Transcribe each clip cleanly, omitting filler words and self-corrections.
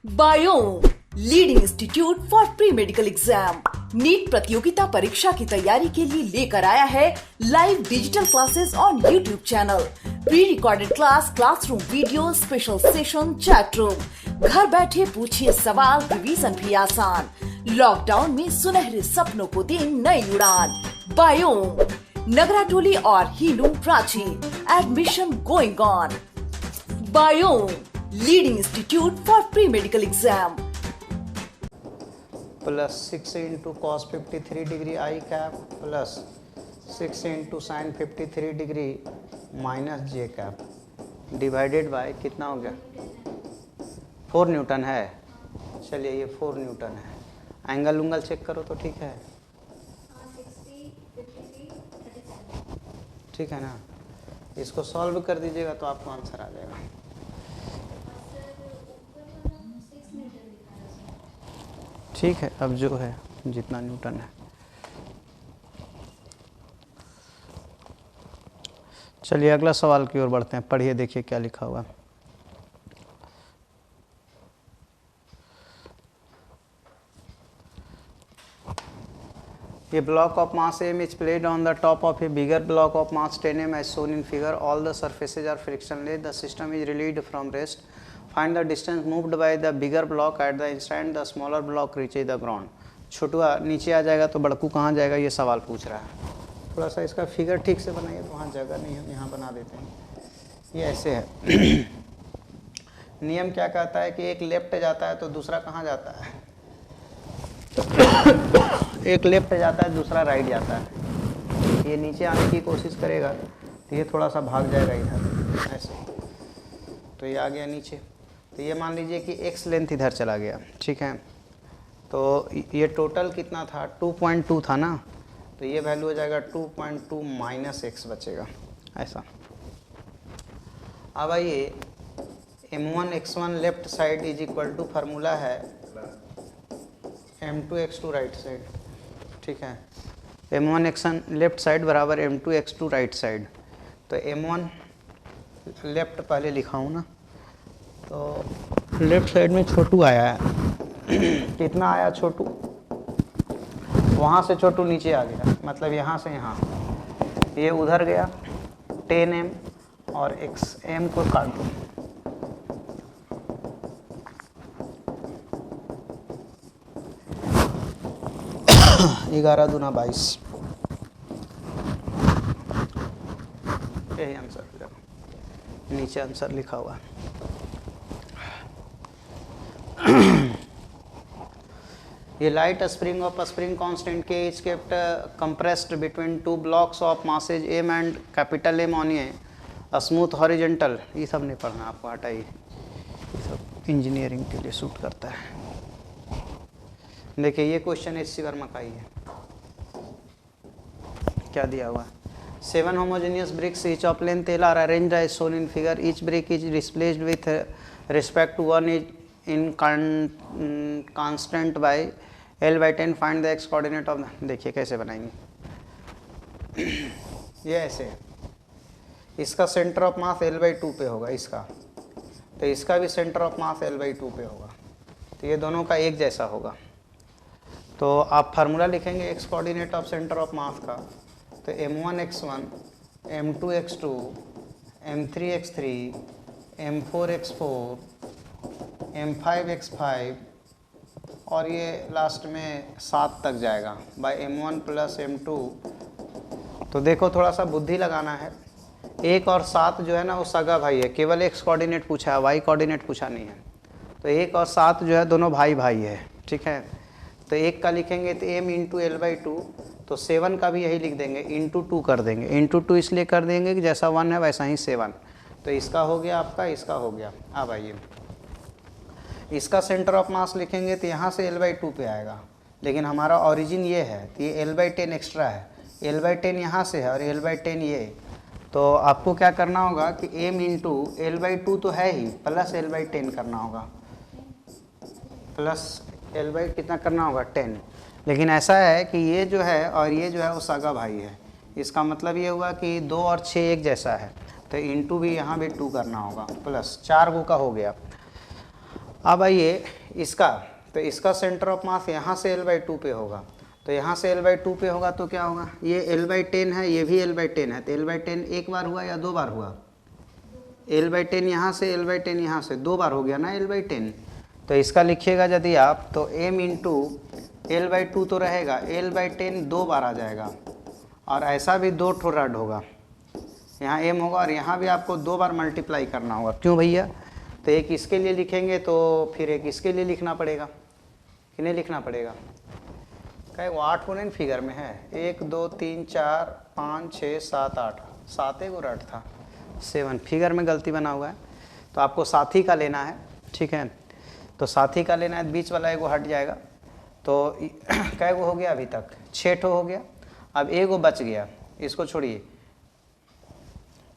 Biome leading institute for pre medical exam NEET प्रतियोगिता परीक्षा की तैयारी के लिए लेकर आया है live digital classes on YouTube channel, pre recorded class, classroom video, special session, chat room. घर बैठे पूछिए सवाल, रिवीजन भी आसान। लॉकडाउन में सुनहरे सपनों को दे नई उड़ान। बायोम नगराटोली और हीलू Ranchi, admission going on. Biome leading institute for pre medical exam. Plus 6 into cos 53 degree I cap plus 6 into sine 53 degree minus J cap divided by कितना हो गया 4 न्यूटन है। चलिए ये 4 न्यूटन है। एंगल उंगल चेक करो तो ठीक है, ठीक है ना। इसको सॉल्व कर दीजिएगा तो आपको आंसर आ जाएगा। ठीक है, अब जो है जितना न्यूटन है। चलिए अगला सवाल की ओर बढ़ते हैं। पढ़िए, देखिए क्या लिखा हुआ है। A block of mass m is placed on the top of a bigger block of mass 10m as shown in figure. All the surfaces are frictionless. The system is relieved from rest. Find the distance moved by the bigger block at the instant the smaller block reaches the ground. छोटुआ नीचे आ जाएगा तो बड़कू कहाँ जाएगा, ये सवाल पूछ रहा है। थोड़ा सा इसका फिगर ठीक से बनाइए, तो वहाँ जगह नहीं है, यहाँ बना देते हैं। ये ऐसे है। नियम क्या कहता है कि एक लेफ्ट जाता है तो दूसरा कहाँ जाता है, एक लेफ्ट जाता है दूसरा राइट जाता है। ये नीचे आने की कोशिश करेगा तो ये थोड़ा सा भाग जाएगा इधर ऐसे, तो ये आ गया नीचे। तो ये मान लीजिए कि x लेंथ इधर चला गया, ठीक है। तो ये टोटल कितना था 2.2 था ना, तो ये वैल्यू हो जाएगा 2.2 माइनस x बचेगा ऐसा। अब आइए m1 x1 left side is equal to formula है m2 x2 राइट साइड, ठीक है। m1 x1 लेफ्ट साइड बराबर m2 x2 राइट साइड। तो m1 लेफ्ट पहले लिखा हूँ ना, तो लेफ्ट साइड में छोटू आया है। कितना आया छोटू, वहाँ से छोटू नीचे आ गया, मतलब यहाँ से यहाँ, ये उधर गया 10m और m को काट दो। ग्यारह दूना 22, यही आंसर हो जाएगा। नीचे आंसर लिखा हुआ है। A light spring of a spring constant K is kept compressed between two blocks of masses M and capital M on a smooth horizontal। ये सब नहीं पढ़ना आपको, हटाइए, ये सब इंजीनियरिंग के लिए सूट करता है। देखिए ये क्वेश्चन एच.सी. वर्मा का ही है। क्या दिया हुआ है, 7 homogeneous bricks each of length L are arranged as shown in figure. Each brick is displaced with respect to one is in constant by L/10. Find the x coordinate of the। देखिए कैसे बनाएंगे। ये ऐसे है, इसका centre of mass L/2 पे होगा इसका, तो इसका भी सेंटर ऑफ मास L/2 पे होगा, तो ये दोनों का एक जैसा होगा। तो आप फार्मूला लिखेंगे x coordinate of centre of मास का, तो m1 x1 m2 x2 m3 x3 m4 x4 m5 x5 और ये लास्ट में 7 तक जाएगा बाय m1 प्लस m2। तो देखो थोड़ा सा बुद्धि लगाना है। 1 और 7 जो है ना वो सगा भाई है, केवल x कोऑर्डिनेट पूछा है, y कोऑर्डिनेट पूछा नहीं है। तो 1 और 7 जो है दोनों भाई भाई है, ठीक है। तो 1 का लिखेंगे तो m इंटू L/2, तो 7 का भी यही लिख देंगे, इंटू 2 कर देंगे। इंटू 2 इसलिए कर देंगे कि जैसा 1 है वैसा ही 7। तो इसका हो गया आपका, इसका हो गया। अब आइए इसका सेंटर ऑफ मास लिखेंगे तो यहाँ से L/2 पे आएगा, लेकिन हमारा ओरिजिन ये है तो ये L/10 एक्स्ट्रा है, L/10 यहाँ से है और L/10 ये। तो आपको क्या करना होगा कि m इंटू L/2 तो है ही, प्लस L/10 करना होगा, प्लस L/ कितना करना होगा 10। लेकिन ऐसा है कि ये जो है और ये जो है वो सगा भाई है, इसका मतलब ये हुआ कि 2 और 6 एक जैसा है, तो इंटू भी यहाँ भी 2 करना होगा, प्लस 4 गो का हो गया। अब आइए इसका, तो इसका सेंटर ऑफ मास यहाँ से L/2 पे होगा, तो यहाँ से L/2 पे होगा तो क्या होगा, ये L/10 है, ये भी L/10 है, तो L/10 एक बार हुआ या दो बार हुआ, L/10 यहाँ से L/10 यहाँ से दो बार हो गया ना L/10। तो इसका लिखिएगा यदि आप, तो m इंटू L/2 तो रहेगा, L/10 दो बार आ जाएगा, और ऐसा भी दो ठो रड होगा, यहाँ m होगा और यहाँ भी आपको दो बार मल्टीप्लाई करना होगा। क्यों भैया, तो एक इसके लिए लिखेंगे तो फिर एक इसके लिए लिखना पड़ेगा, किन्हें लिखना पड़ेगा, क्या वो 8 गुने फिगर में है, 1 2 3 4 5 6 7 8, 7 गो रड था, 7 फिगर में गलती बना हुआ है, तो आपको साथी का लेना है, ठीक है। तो साथी का लेना है, बीच वाला एगो हट जाएगा, तो कै गो हो गया अभी तक, 6 ठो हो गया, अब एगो बच गया, इसको छोड़िए,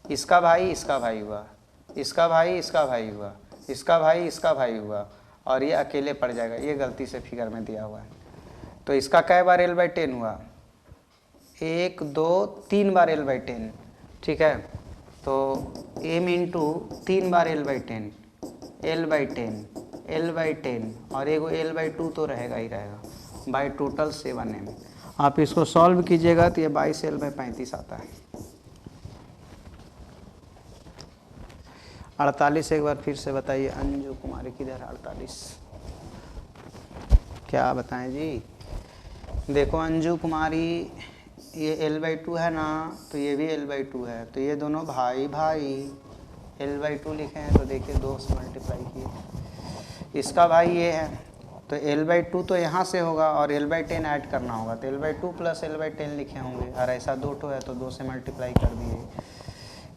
इसका भाई इसका भाई हुआ, इसका भाई इसका भाई हुआ, इसका भाई इसका भाई हुआ, और ये अकेले पड़ जाएगा, ये गलती से फिगर में दिया हुआ है। तो इसका कै बार L/10 हुआ, 1 2 3 बार L/10, ठीक है। तो m इंटू 3 बार L/10, L/10 L/10 और एगो L/2 तो रहेगा ही रहेगा, बाई टोटल 7m। आप इसको सॉल्व कीजिएगा तो ये 22L/35 आता है। 48 एक बार फिर से बताइए, अंजू कुमारी किधर, 48 क्या बताएं जी। देखो अंजू कुमारी, ये L/2 है ना, तो ये भी L/2 है, तो ये दोनों भाई भाई L/2 लिखे हैं, तो देखिए 2 से मल्टीप्लाई किए, इसका भाई ये है, तो L/2 तो यहाँ से होगा और L/10 ऐड करना होगा, तो L/2 प्लस L/10 लिखे होंगे, और ऐसा 2 ठो है तो 2 से मल्टीप्लाई कर दिए।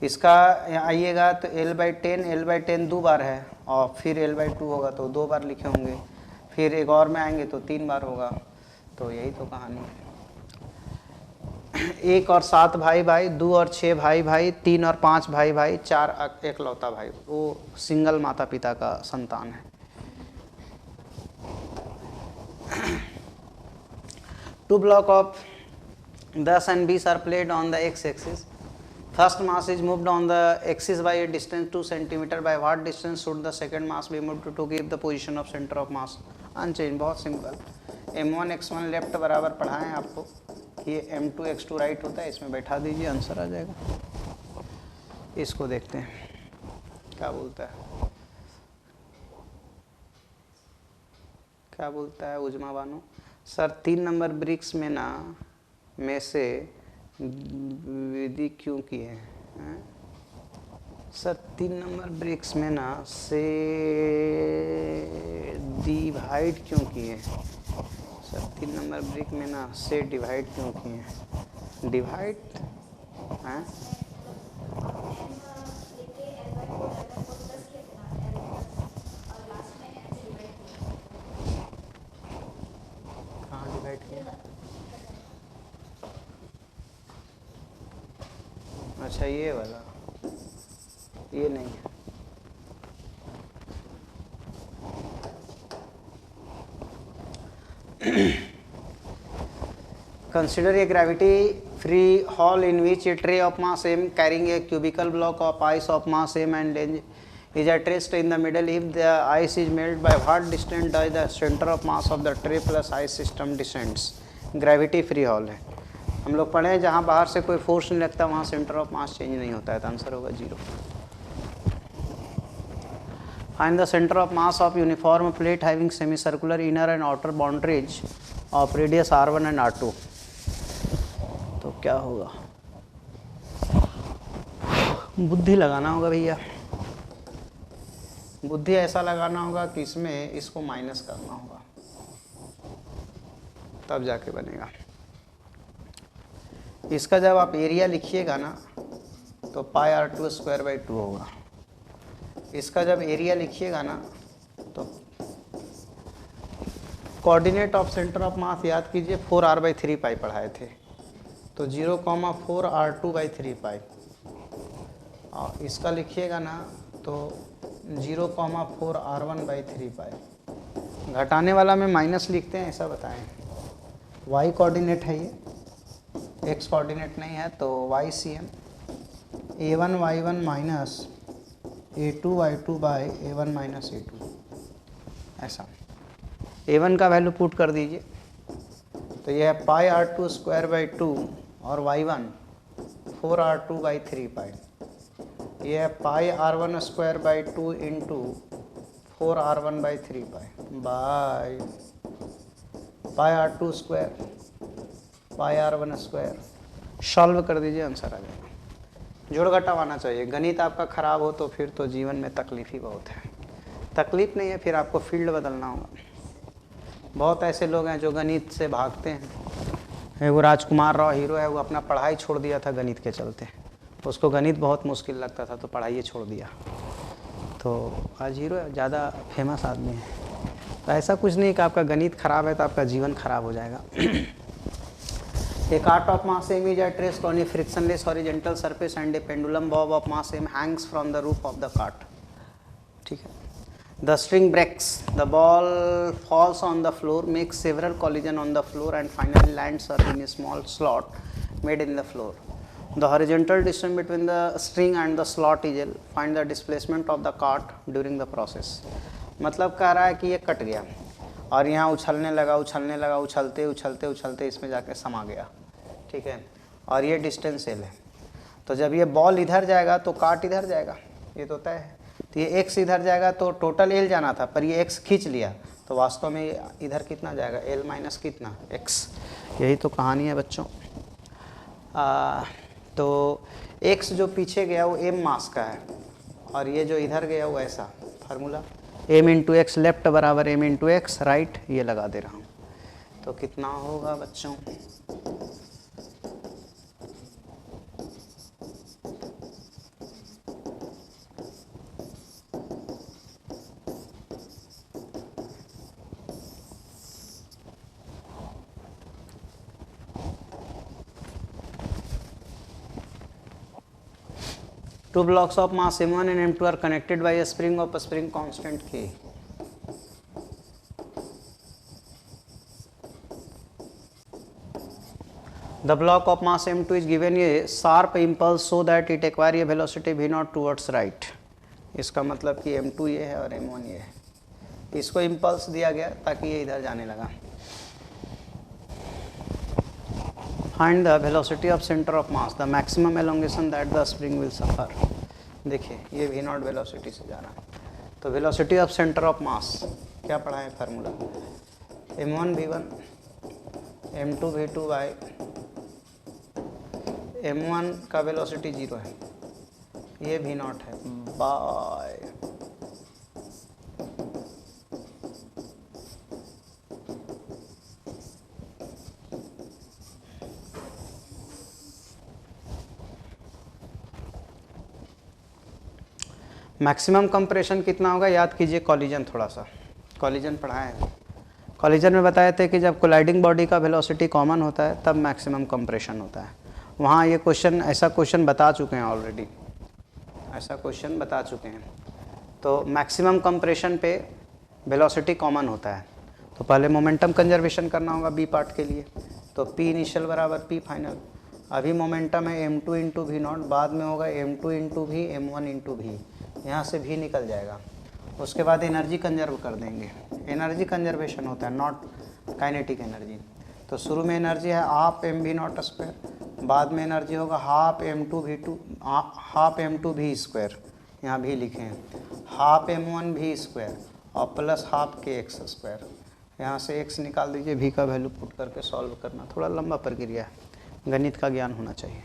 इसका आइएगा तो L/10 दो बार है, और फिर L/2 होगा तो 2 बार लिखे होंगे, फिर एक और में आएंगे तो 3 बार होगा, तो यही तो कहानी है। 1 और 7 भाई भाई, 2 और 6 भाई भाई, 3 और 5 भाई भाई, 4 एकलौता भाई, वो सिंगल माता पिता का संतान है। 2 block of 10 and 20 are placed on the x-axis. First mass is moved on the axis by a distance 2 cm. By what distance should the second mass be moved to give the position of center of mass? Unchanged, बहुत simple. m1 x1 left बराबर पढ़ाएं आपको कि ये m2 x2 right होता है, इसमें बैठा दीजिए, आंसर आ जाएगा। इसको देखते हैं क्या बोलता है, क्या बोलता है Uzma Bano. Sir 3 number BRICS में ना में से विधि क्यों किए हैं सर, 3 नंबर ब्रिक्स में ना से डिवाइड क्यों किए सर, 3 नंबर ब्रिक में ना से डिवाइड क्यों किए, डिवाइड हैं कहाँ डिवाइड किया, अच्छा ये वाला, ये नहीं है। Consider a gravity-free hall in which a tray of mass m carrying a cubical block of ice of mass m and length is at rest in the middle. If the ice is melted, by what distance does the center of mass of the tray plus ice system descends? Gravity free hall है, हम लोग पढ़े हैं जहाँ बाहर से कोई force नहीं लगता वहाँ सेंटर ऑफ मास चेंज नहीं होता है, तो आंसर होगा 0। Find the center of mass of uniform plate having semicircular inner and outer boundaries of radius r1 and r2। तो क्या होगा, बुद्धि लगाना होगा भैया, बुद्धि ऐसा लगाना होगा कि इसमें इसको माइनस करना होगा, तब जाके बनेगा। इसका जब आप एरिया लिखिएगा ना तो पाई r2 स्क्वायर बाई 2 होगा, इसका जब एरिया लिखिएगा ना तो कोऑर्डिनेट ऑफ सेंटर ऑफ मास याद कीजिए 4r/3 पाई पढ़ाए थे, तो 0,4r2/3 पाई, और इसका लिखिएगा ना तो 0,4r1/3 पाई। घटाने वाला में माइनस लिखते हैं ऐसा बताएं, y कोऑर्डिनेट है ये, x कोऑर्डिनेट नहीं है, तो YCM a1 y1 minus a2 y2 by a1 minus a2, ऐसा। a1 का वैल्यू पुट कर दीजिए, तो ये है पाई r2 स्क्वायर बाई 2 और y1 4r2 बाई 3 पाई। ये है पाई r1 square by 2 into 4r1 by 3 pi by pi r2 square pi r1 square. Solve कर दीजिए, आंसर आ जाएगा। जोड़ घटाव आना चाहिए। गणित आपका खराब हो तो फिर तो जीवन में तकलीफ ही बहुत है। तकलीफ नहीं है, फिर आपको फील्ड बदलना होगा। बहुत ऐसे लोग हैं जो गणित से भागते हैं। वो राजकुमार राव हीरो है, वो अपना पढ़ाई छोड़ दिया था गणित के चलते। उसको गणित बहुत मुश्किल लगता था तो पढ़ाई छोड़ दिया, तो आज हीरो है, ज़्यादा फेमस आदमी है। तो ऐसा कुछ नहीं कि आपका गणित खराब है तो आपका जीवन खराब हो जाएगा। A cart of mass m is at rest on a frictionless horizontal surface and a pendulum bob of mass m hangs from the roof of the cart. ठीक है। The string breaks, the ball falls on the floor, makes several collisions on the floor and finally lands up in a small slot made in the floor. The horizontal distance between the string and the slot is L. Find the displacement of the cart during the process. मतलब कह रहा है कि ये cut गया और यहाँ उछलने लगा, उछलते उछलते उछलते इसमें जाके समा गया, ठीक है। और ये डिस्टेंस एल है। तो जब ये बॉल इधर जाएगा तो काट इधर जाएगा, ये तो तय है। तो ये एक्स इधर जाएगा तो टोटल एल जाना था, पर ये एक्स खींच लिया तो वास्तव में इधर कितना जाएगा, एल माइनस कितना, एक्स। यही तो कहानी है बच्चों। तो एक्स जो पीछे गया वो एम मास का है और ये जो इधर गया वो ऐसा formula m into x left बराबर m इंटू एक्स राइट, ये लगा दे रहा हूँ। तो कितना होगा बच्चों, two blocks of mass m1 and m2 are connected by a spring of a spring constant k. The block of mass m2 is given a sharp impulse so that it acquire a velocity v0 towards right. इसका मतलब कि m2 ये है और m1 ये है। इसको impulse दिया गया ताकि ये इधर जाने लगा। Find the velocity of center of mass, the maximum elongation that the spring will suffer. देखिए ये v0 वेलोसिटी से जा रहा है, तो वेलोसिटी ऑफ सेंटर ऑफ मास क्या पढ़ा है formula, m1 v1 m2 v2 by m1 का वेलोसिटी 0 है, ये v0 है बाय मैक्सिमम कंप्रेशन कितना होगा, याद कीजिए कॉलिजन, थोड़ा सा कॉलिजन पढ़ा है। कॉलिजन में बताए थे कि जब कोलाइडिंग बॉडी का वेलोसिटी कॉमन होता है तब मैक्सिमम कंप्रेशन होता है। वहाँ ये क्वेश्चन, ऐसा क्वेश्चन बता चुके हैं ऑलरेडी, ऐसा क्वेश्चन बता चुके हैं। तो मैक्सिमम कंप्रेशन पे वेलोसिटी कॉमन होता है, तो पहले मोमेंटम कंजर्वेशन करना होगा बी पार्ट के लिए। तो पी इनिशियल बराबर पी फाइनल। अभी मोमेंटम है m2 इंटू वी नॉट, बाद में होगा m2 into we m1 into we, यहाँ से भी निकल जाएगा। उसके बाद एनर्जी कंजर्व कर देंगे, एनर्जी कंजर्वेशन होता है नॉट काइनेटिक एनर्जी। तो शुरू में एनर्जी है half m v naught square, बाद में एनर्जी होगा half m2 v2 half m2 v square, यहाँ भी लिखे हैं हाफ m1 v स्क्वायर और प्लस हाफ के एक्स स्क्वायर। यहाँ से x निकाल दीजिए, v का वैल्यू पुट करके सॉल्व करना, थोड़ा लंबा प्रक्रिया है, गणित का ज्ञान होना चाहिए।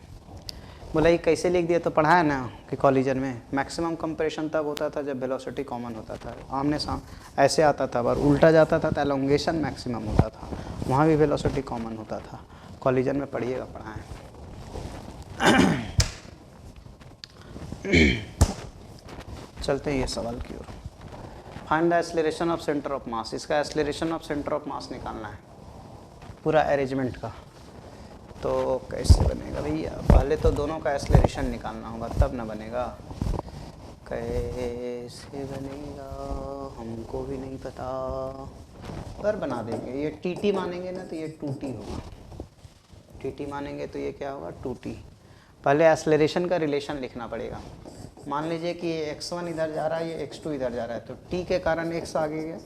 बोला ये कैसे लिख दिया, तो पढ़ा है ना कि कॉलिजन में मैक्सिमम कंप्रेशन तब होता था जब वेलोसिटी कॉमन होता था, आमने सामने ऐसे आता था, और उल्टा जाता था तो एलोंगेशन मैक्सिमम होता था, वहाँ भी वेलोसिटी कॉमन होता था। कॉलिजन में पढ़िएगा, पढ़ा है। चलते हैं ये सवाल की ओर। Find the acceleration of centre of mass, इसका acceleration of centre of mass निकालना है पूरा अरेंजमेंट का। तो कैसे बनेगा भैया, पहले तो दोनों का एक्सेलरेशन निकालना होगा तब ना बनेगा। कैसे बनेगा हमको भी नहीं पता, पर बना देंगे। ये टी मानेंगे ना तो ये 2t होगा, टी मानेंगे तो ये क्या होगा 2t। पहले एक्सेलरेशन का रिलेशन लिखना पड़ेगा। मान लीजिए कि ये x1 इधर जा रहा है, ये x2 इधर जा रहा है, तो t के कारण x आगे गया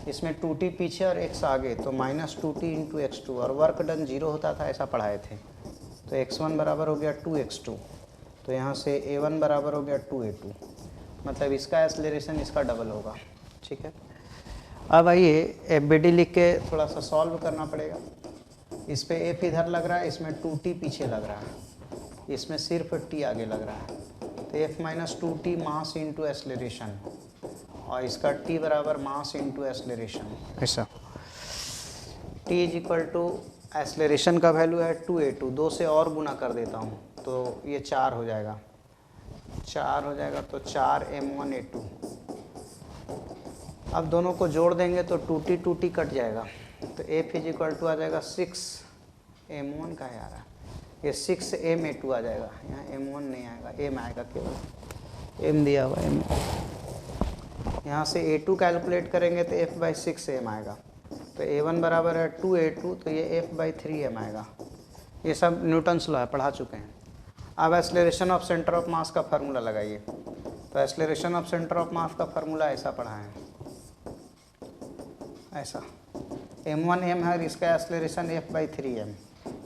इसमें 2t पीछे और x आगे, तो -2t इंटू x2, और वर्क डन 0 होता था, ऐसा पढ़ाए थे। तो x1 बराबर हो गया 2x2, तो यहाँ से a1 बराबर हो गया 2a2, मतलब इसका एक्सेलरेशन इसका डबल होगा। ठीक है, अब आइए FBD लिख के थोड़ा सा सॉल्व करना पड़ेगा। इस पे f इधर लग रहा है, इसमें 2t पीछे लग रहा है, इसमें सिर्फ t आगे लग रहा है, तो f minus 2t mass into acceleration, और इसका t बराबर मास इंटू एक्सेलरेशन, ऐसा। t is equal to acceleration का वैल्यू है 2a2, 2 से और गुना कर देता हूँ तो ये 4 हो जाएगा, 4 हो जाएगा, तो 4m1a2। अब दोनों को जोड़ देंगे तो 2t कट जाएगा, तो f इज इक्वल टू आ जाएगा 6m1 का है आ रहा है, ये 6m a2 आ जाएगा, यहाँ m1 नहीं आएगा, m आएगा, केवल m दिया हुआ m। यहाँ से a2 कैलकुलेट करेंगे तो f/6m आएगा, तो a1 बराबर है 2a2, तो ये f/3m आएगा। ये सब न्यूटन्स लॉ है, पढ़ा चुके हैं। अब एक्सेलरेशन ऑफ सेंटर ऑफ मास का फार्मूला लगाइए, तो एक्सेलरेशन ऑफ सेंटर ऑफ मास का फार्मूला ऐसा पढ़ा है, ऐसा। m1 m है और इसका एक्सेलरेशन f/3m,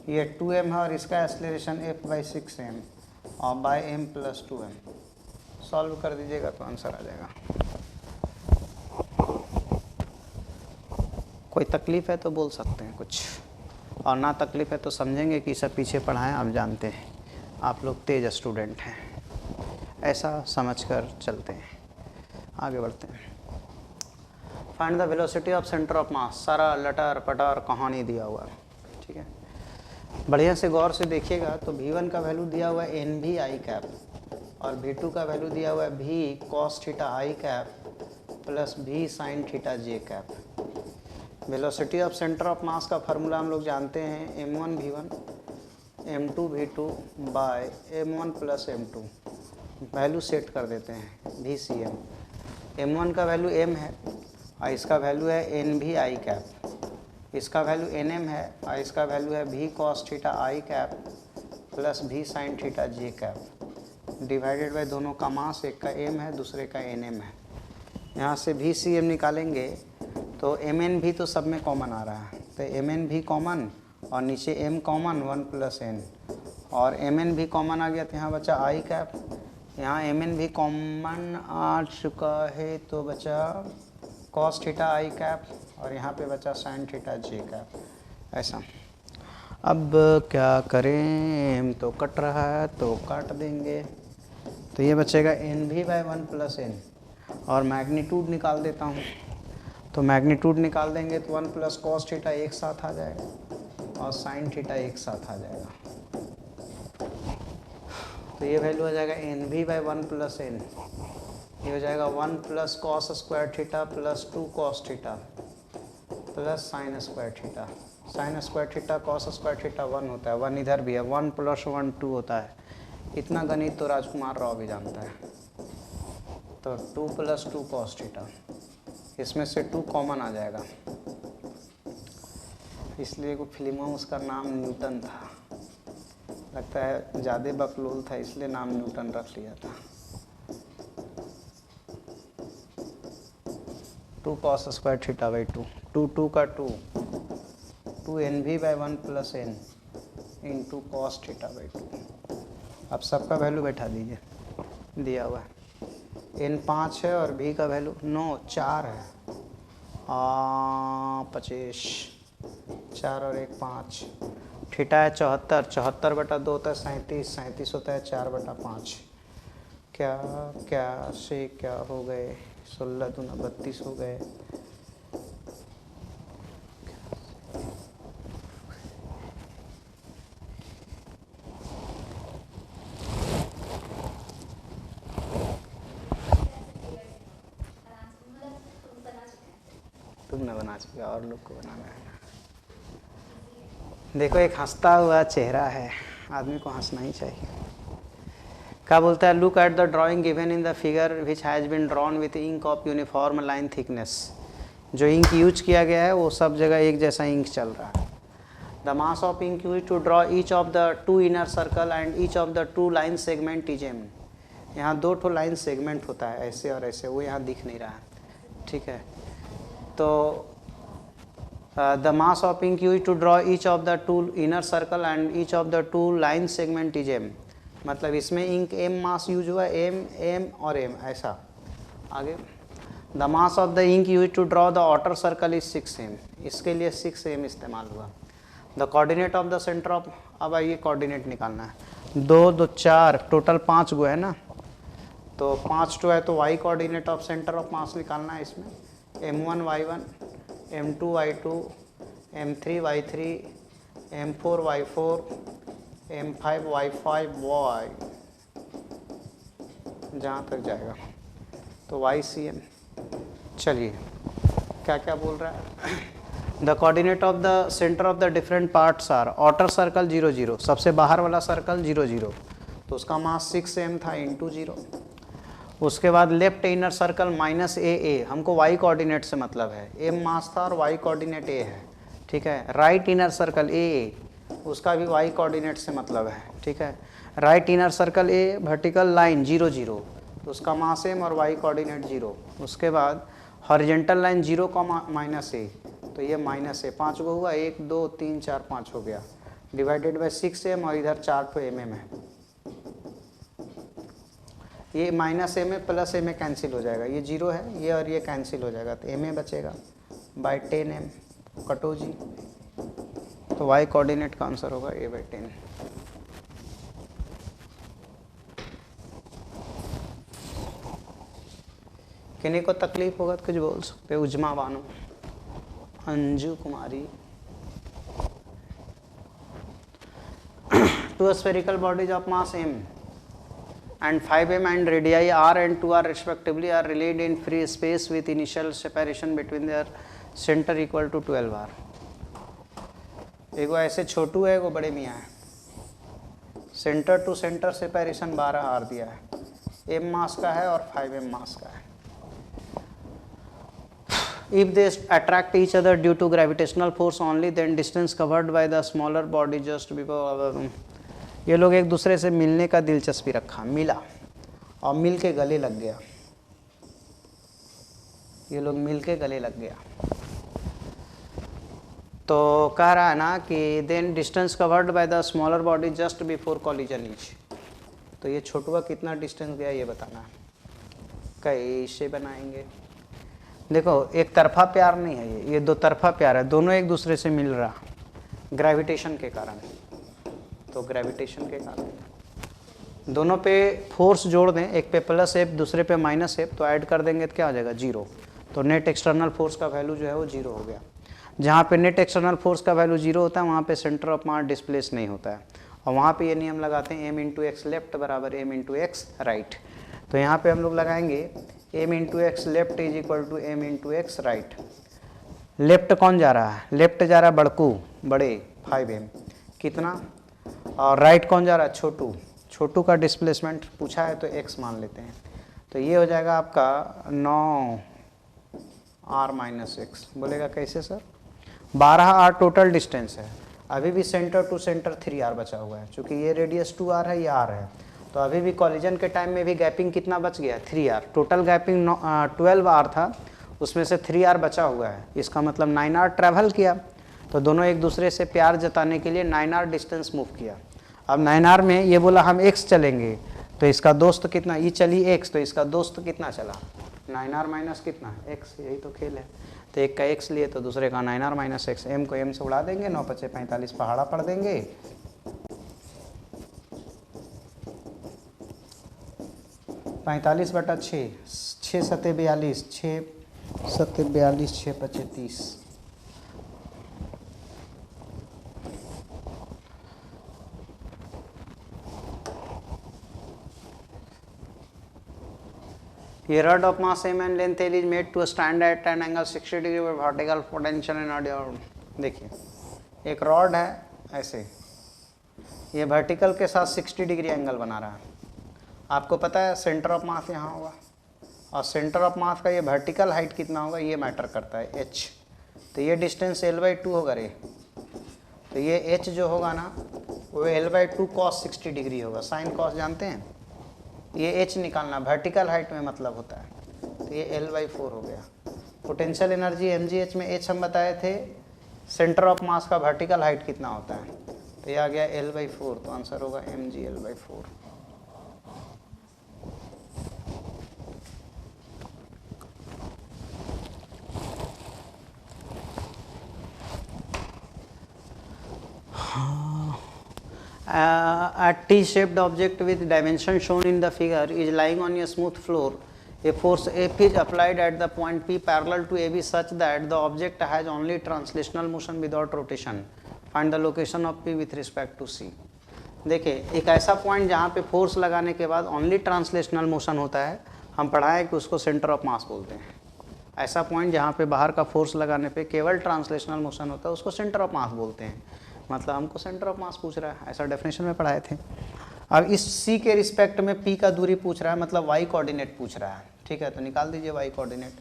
ये 2m है और इसका एक्सेलरेशन f/6m, और bye m plus 2m। Solve कर दीजिएगा तो आंसर आ जाएगा। कोई तकलीफ़ है तो बोल सकते हैं कुछ, और ना तकलीफ़ है तो समझेंगे कि सब पीछे पढ़ाएं, आप जानते हैं, आप लोग तेज स्टूडेंट हैं, ऐसा समझकर चलते हैं, आगे बढ़ते हैं। Find the velocity of centre of मास, सारा लटर पटर कहानी दिया हुआ है। ठीक है, बढ़िया से गौर से देखिएगा, तो v1 का वैल्यू दिया हुआ है NV i कैप, और v2 का वैल्यू दिया हुआ है v cos theta i cap plus v sin theta j cap. Velocity of centre of मास का फार्मूला हम लोग जानते हैं, m1 v1 m2 v2 bye m1 plus m2। Value set कर देते हैं vcm, m1 का वैल्यू m है और इसका वैल्यू है nv i कैप, इसका वैल्यू nm है और इसका वैल्यू है v cos theta i cap plus v sin theta j cap, divided bye दोनों का मास, एक का m है दूसरे का nm है। यहाँ से vcm निकालेंगे तो mn भी तो सब में कॉमन आ रहा है, तो mn भी कॉमन और नीचे m कॉमन 1 प्लस n, और mn भी कॉमन आ गया, तो यहाँ बचा i कैप, यहाँ mn भी कॉमन आ चुका है तो बचा cos थीटा i कैप, और यहाँ पे बचा sin थीटा j कैप, ऐसा। अब क्या करें, m तो कट रहा है तो काट देंगे, तो ये बचेगा nv/1 प्लस n, और मैग्नीट्यूड निकाल देता हूँ, तो मैग्नीट्यूड निकाल देंगे तो 1 प्लस कॉस थीटा एक साथ आ जाएगा और साइन थीटा एक साथ आ जाएगा, तो ये वैल्यू आ जाएगा nv/1 प्लस n, ये हो जाएगा 1 plus cos square theta plus 2 cos theta plus sine square theta. Sine square theta cos square theta 1 होता है, 1 इधर भी है, 1 प्लस 1 2 होता है, इतना गणित तो राजकुमार राव भी जानता है। तो 2 प्लस 2 कॉस थीटा, इसमें से 2 कॉमन आ जाएगा, इसलिए को फिल्म में उसका नाम न्यूटन था, लगता है ज़्यादा बकलोल था इसलिए नाम न्यूटन रख लिया था। 2 कॉस स्क्वायर थीटा बाई 2, 2 का 2 nv/1 plus n into cos theta by 2। अब सबका वैल्यू बैठा दीजिए, दिया हुआ है n 5 है और v का वैल्यू 9 4 है, 25, 4 और 1 5, थीटा है 74, 74/2 होता है 37, 37 होता है 4/5, क्या क्या से क्या हो गए, 16 दूना 32 हो गए, तुमने बना चुका और लोग को बनाना है। देखो एक हंसता हुआ चेहरा है, आदमी को हंसना ही चाहिए। क्या बोलता है, look at the drawing given in the figure which has been drawn with ink of uniform line thickness. जो इंक यूज किया गया है वो सब जगह एक जैसा इंक चल रहा है। The mass of ink use to draw each of the 2 inner circle and each of the 2 line segment is m। यहाँ 2 लाइन सेगमेंट होता है, ऐसे और ऐसे, वो यहाँ दिख नहीं रहा है, ठीक है। तो the mass of ink used to draw each of the two inner circle and each of the two line segment is m, मतलब इसमें इंक m मास यूज हुआ, m और m ऐसा। आगे the mass of the ink use to draw the outer circle is 6m, इसके लिए 6m इस्तेमाल हुआ। The coordinate of the centre of, अब आइए कोऑर्डिनेट निकालना है। 2 2 4 टोटल 5 गो है ना, तो 5 टू है तो y coordinate of centre of mass निकालना है इसमें। m1 y1, m2 y2, m3 y3, m4 y4, m5 y5 y, जहाँ तक जाएगा तो YCM। चलिए क्या क्या बोल रहा है। The coordinate of the centre of the different parts are outer circle 0 0, सबसे बाहर वाला सर्कल 0 0, तो उसका मास 6m था इंटू 0। उसके बाद left inner circle minus a, हमको y कोऑर्डिनेट से मतलब है, m मास था और y कोऑर्डिनेट a है, ठीक है। राइट इनर सर्कल a, उसका भी y कोऑर्डिनेट से मतलब है, ठीक है। Right inner circle a vertical line 0 0, तो उसका मास m और y कोऑर्डिनेट 0। उसके बाद हॉरिजेंटल लाइन 0 माइनस a, तो ये माइनस a, 5 को हुआ, 1 2 3 4 5 हो गया, डिवाइडेड बाय 6m और इधर 4 तो mm है। ये माइनस m में प्लस m में कैंसिल हो जाएगा, ये 0 है, ये और ये कैंसिल हो जाएगा, तो m बचेगा बाय 10m कटो जी। तो y कोऑर्डिनेट का आंसर होगा a बाई 10। किन्हीं को तकलीफ होगा तो कुछ बोल सकते। Uzma Bano, Anju Kumari. Two spherical bodies of mass m and 5m and radii r and 2r respectively are relayed in free space with initial separation between their center equal to 12r। एगो ऐसे छोटू है, एगो बड़े मियाँ है, centre to centre separation 12r दिया है, m मास का है और 5m मास का है। If they attract each other due to gravitational force only, then distance covered by the smaller body just before। ये लोग एक दूसरे से मिलने का दिलचस्पी रखा, मिला और मिल के गले लग गया, ये लोग मिल के गले लग गया। तो कह रहा है ना कि then distance covered by the smaller body just before collision each, तो ये छोटुआ कितना डिस्टेंस गया ये बताना है। कैसे बनाएंगे? देखो एक तरफा प्यार नहीं है, ये दो तरफा प्यार है, दोनों एक दूसरे से मिल रहा ग्रेविटेशन के कारण, तो ग्रेविटेशन के कारण दोनों पे फोर्स जोड़ दें, एक पे प्लस एफ दूसरे पे माइनस एफ, तो ऐड कर देंगे तो क्या हो जाएगा 0। तो नेट एक्सटर्नल फोर्स का वैल्यू जो है वो 0 हो गया। जहाँ पे नेट एक्सटर्नल फोर्स का वैल्यू 0 होता है वहाँ पे सेंटर ऑफ मास डिस्प्लेस नहीं होता है, और वहाँ पे ये नियम लगाते हैं m इंटू एक्स लेफ्ट बराबर m इंटू एक्स राइट। तो यहाँ पे हम लोग लगाएंगे m into x left is equal to m into x right. Left कौन जा रहा है? लेफ्ट जा रहा है बड़कू, बड़े 5m कितना, और राइट कौन जा रहा है? छोटू, छोटू का डिस्प्लेसमेंट पूछा है तो x मान लेते हैं, तो ये हो जाएगा आपका 9r माइनस एक्स। बोलेगा कैसे सर? 12r टोटल डिस्टेंस है, अभी भी सेंटर टू सेंटर 3r बचा हुआ है, चूँकि ये रेडियस 2r है, ये r है, तो अभी भी कॉलिजन के टाइम में भी गैपिंग कितना बच गया? 3r। टोटल गैपिंग 12r था, उसमें से 3r बचा हुआ है, इसका मतलब 9r ट्रैवल किया, तो दोनों एक दूसरे से प्यार जताने के लिए 9r डिस्टेंस मूव किया। अब 9r में ये बोला हम x चलेंगे, तो इसका दोस्त कितना, ये चली x, तो इसका दोस्त कितना चला 9r माइनस कितना x, यही तो खेल है। तो एक का x लिए तो दूसरे का 9r माइनस एक्स, m को m से उड़ा देंगे, 9 × 5 = 45 पहाड़ा पढ़ देंगे। 45/6, 6 × 7 = 42, 6 × 7 = 42, 6 × 5 = 30। ये rod of mass m and length L is made to stand at an angle 60 degree with vertical potential and audio। देखिए एक रॉड है ऐसे, ये वर्टिकल के साथ 60 डिग्री एंगल बना रहा है। आपको पता है सेंटर ऑफ मास यहाँ होगा, और सेंटर ऑफ मास का ये वर्टिकल हाइट कितना होगा ये मैटर करता है h। तो ये डिस्टेंस L/2 होगा रे, तो ये h जो होगा ना वो L/2 cos 60 डिग्री होगा। साइन कॉस जानते हैं, ये h निकालना वर्टिकल हाइट में मतलब होता है, तो ये L/4 हो गया। पोटेंशियल एनर्जी mgh में h हम बताए थे, सेंटर ऑफ मास का वर्टिकल हाइट कितना होता है, तो ये आ गया L/4, तो आंसर होगा mgL/4। A T-shaped object with dimension shown in the figure is lying on a smooth floor. A force F is applied at the point P parallel to AB such that the object has only translational motion without rotation. Find the location of P with respect to C. देखिए, एक ऐसा point जहाँ पे force लगाने के बाद only translational motion होता है, हम पढ़ाए कि उसको सेंटर ऑफ मास बोलते हैं। ऐसा पॉइंट जहाँ पे बाहर का फोर्स लगाने पे केवल ट्रांसलेशनल मोशन होता है, उसको सेंटर ऑफ मास बोलते हैं। मतलब हमको सेंटर ऑफ मास पूछ रहा है, ऐसा डेफिनेशन में पढ़ाए थे। अब इस सी के रिस्पेक्ट में पी का दूरी पूछ रहा है, मतलब वाई कोऑर्डिनेट पूछ रहा है। ठीक है, तो निकाल दीजिए वाई कोऑर्डिनेट।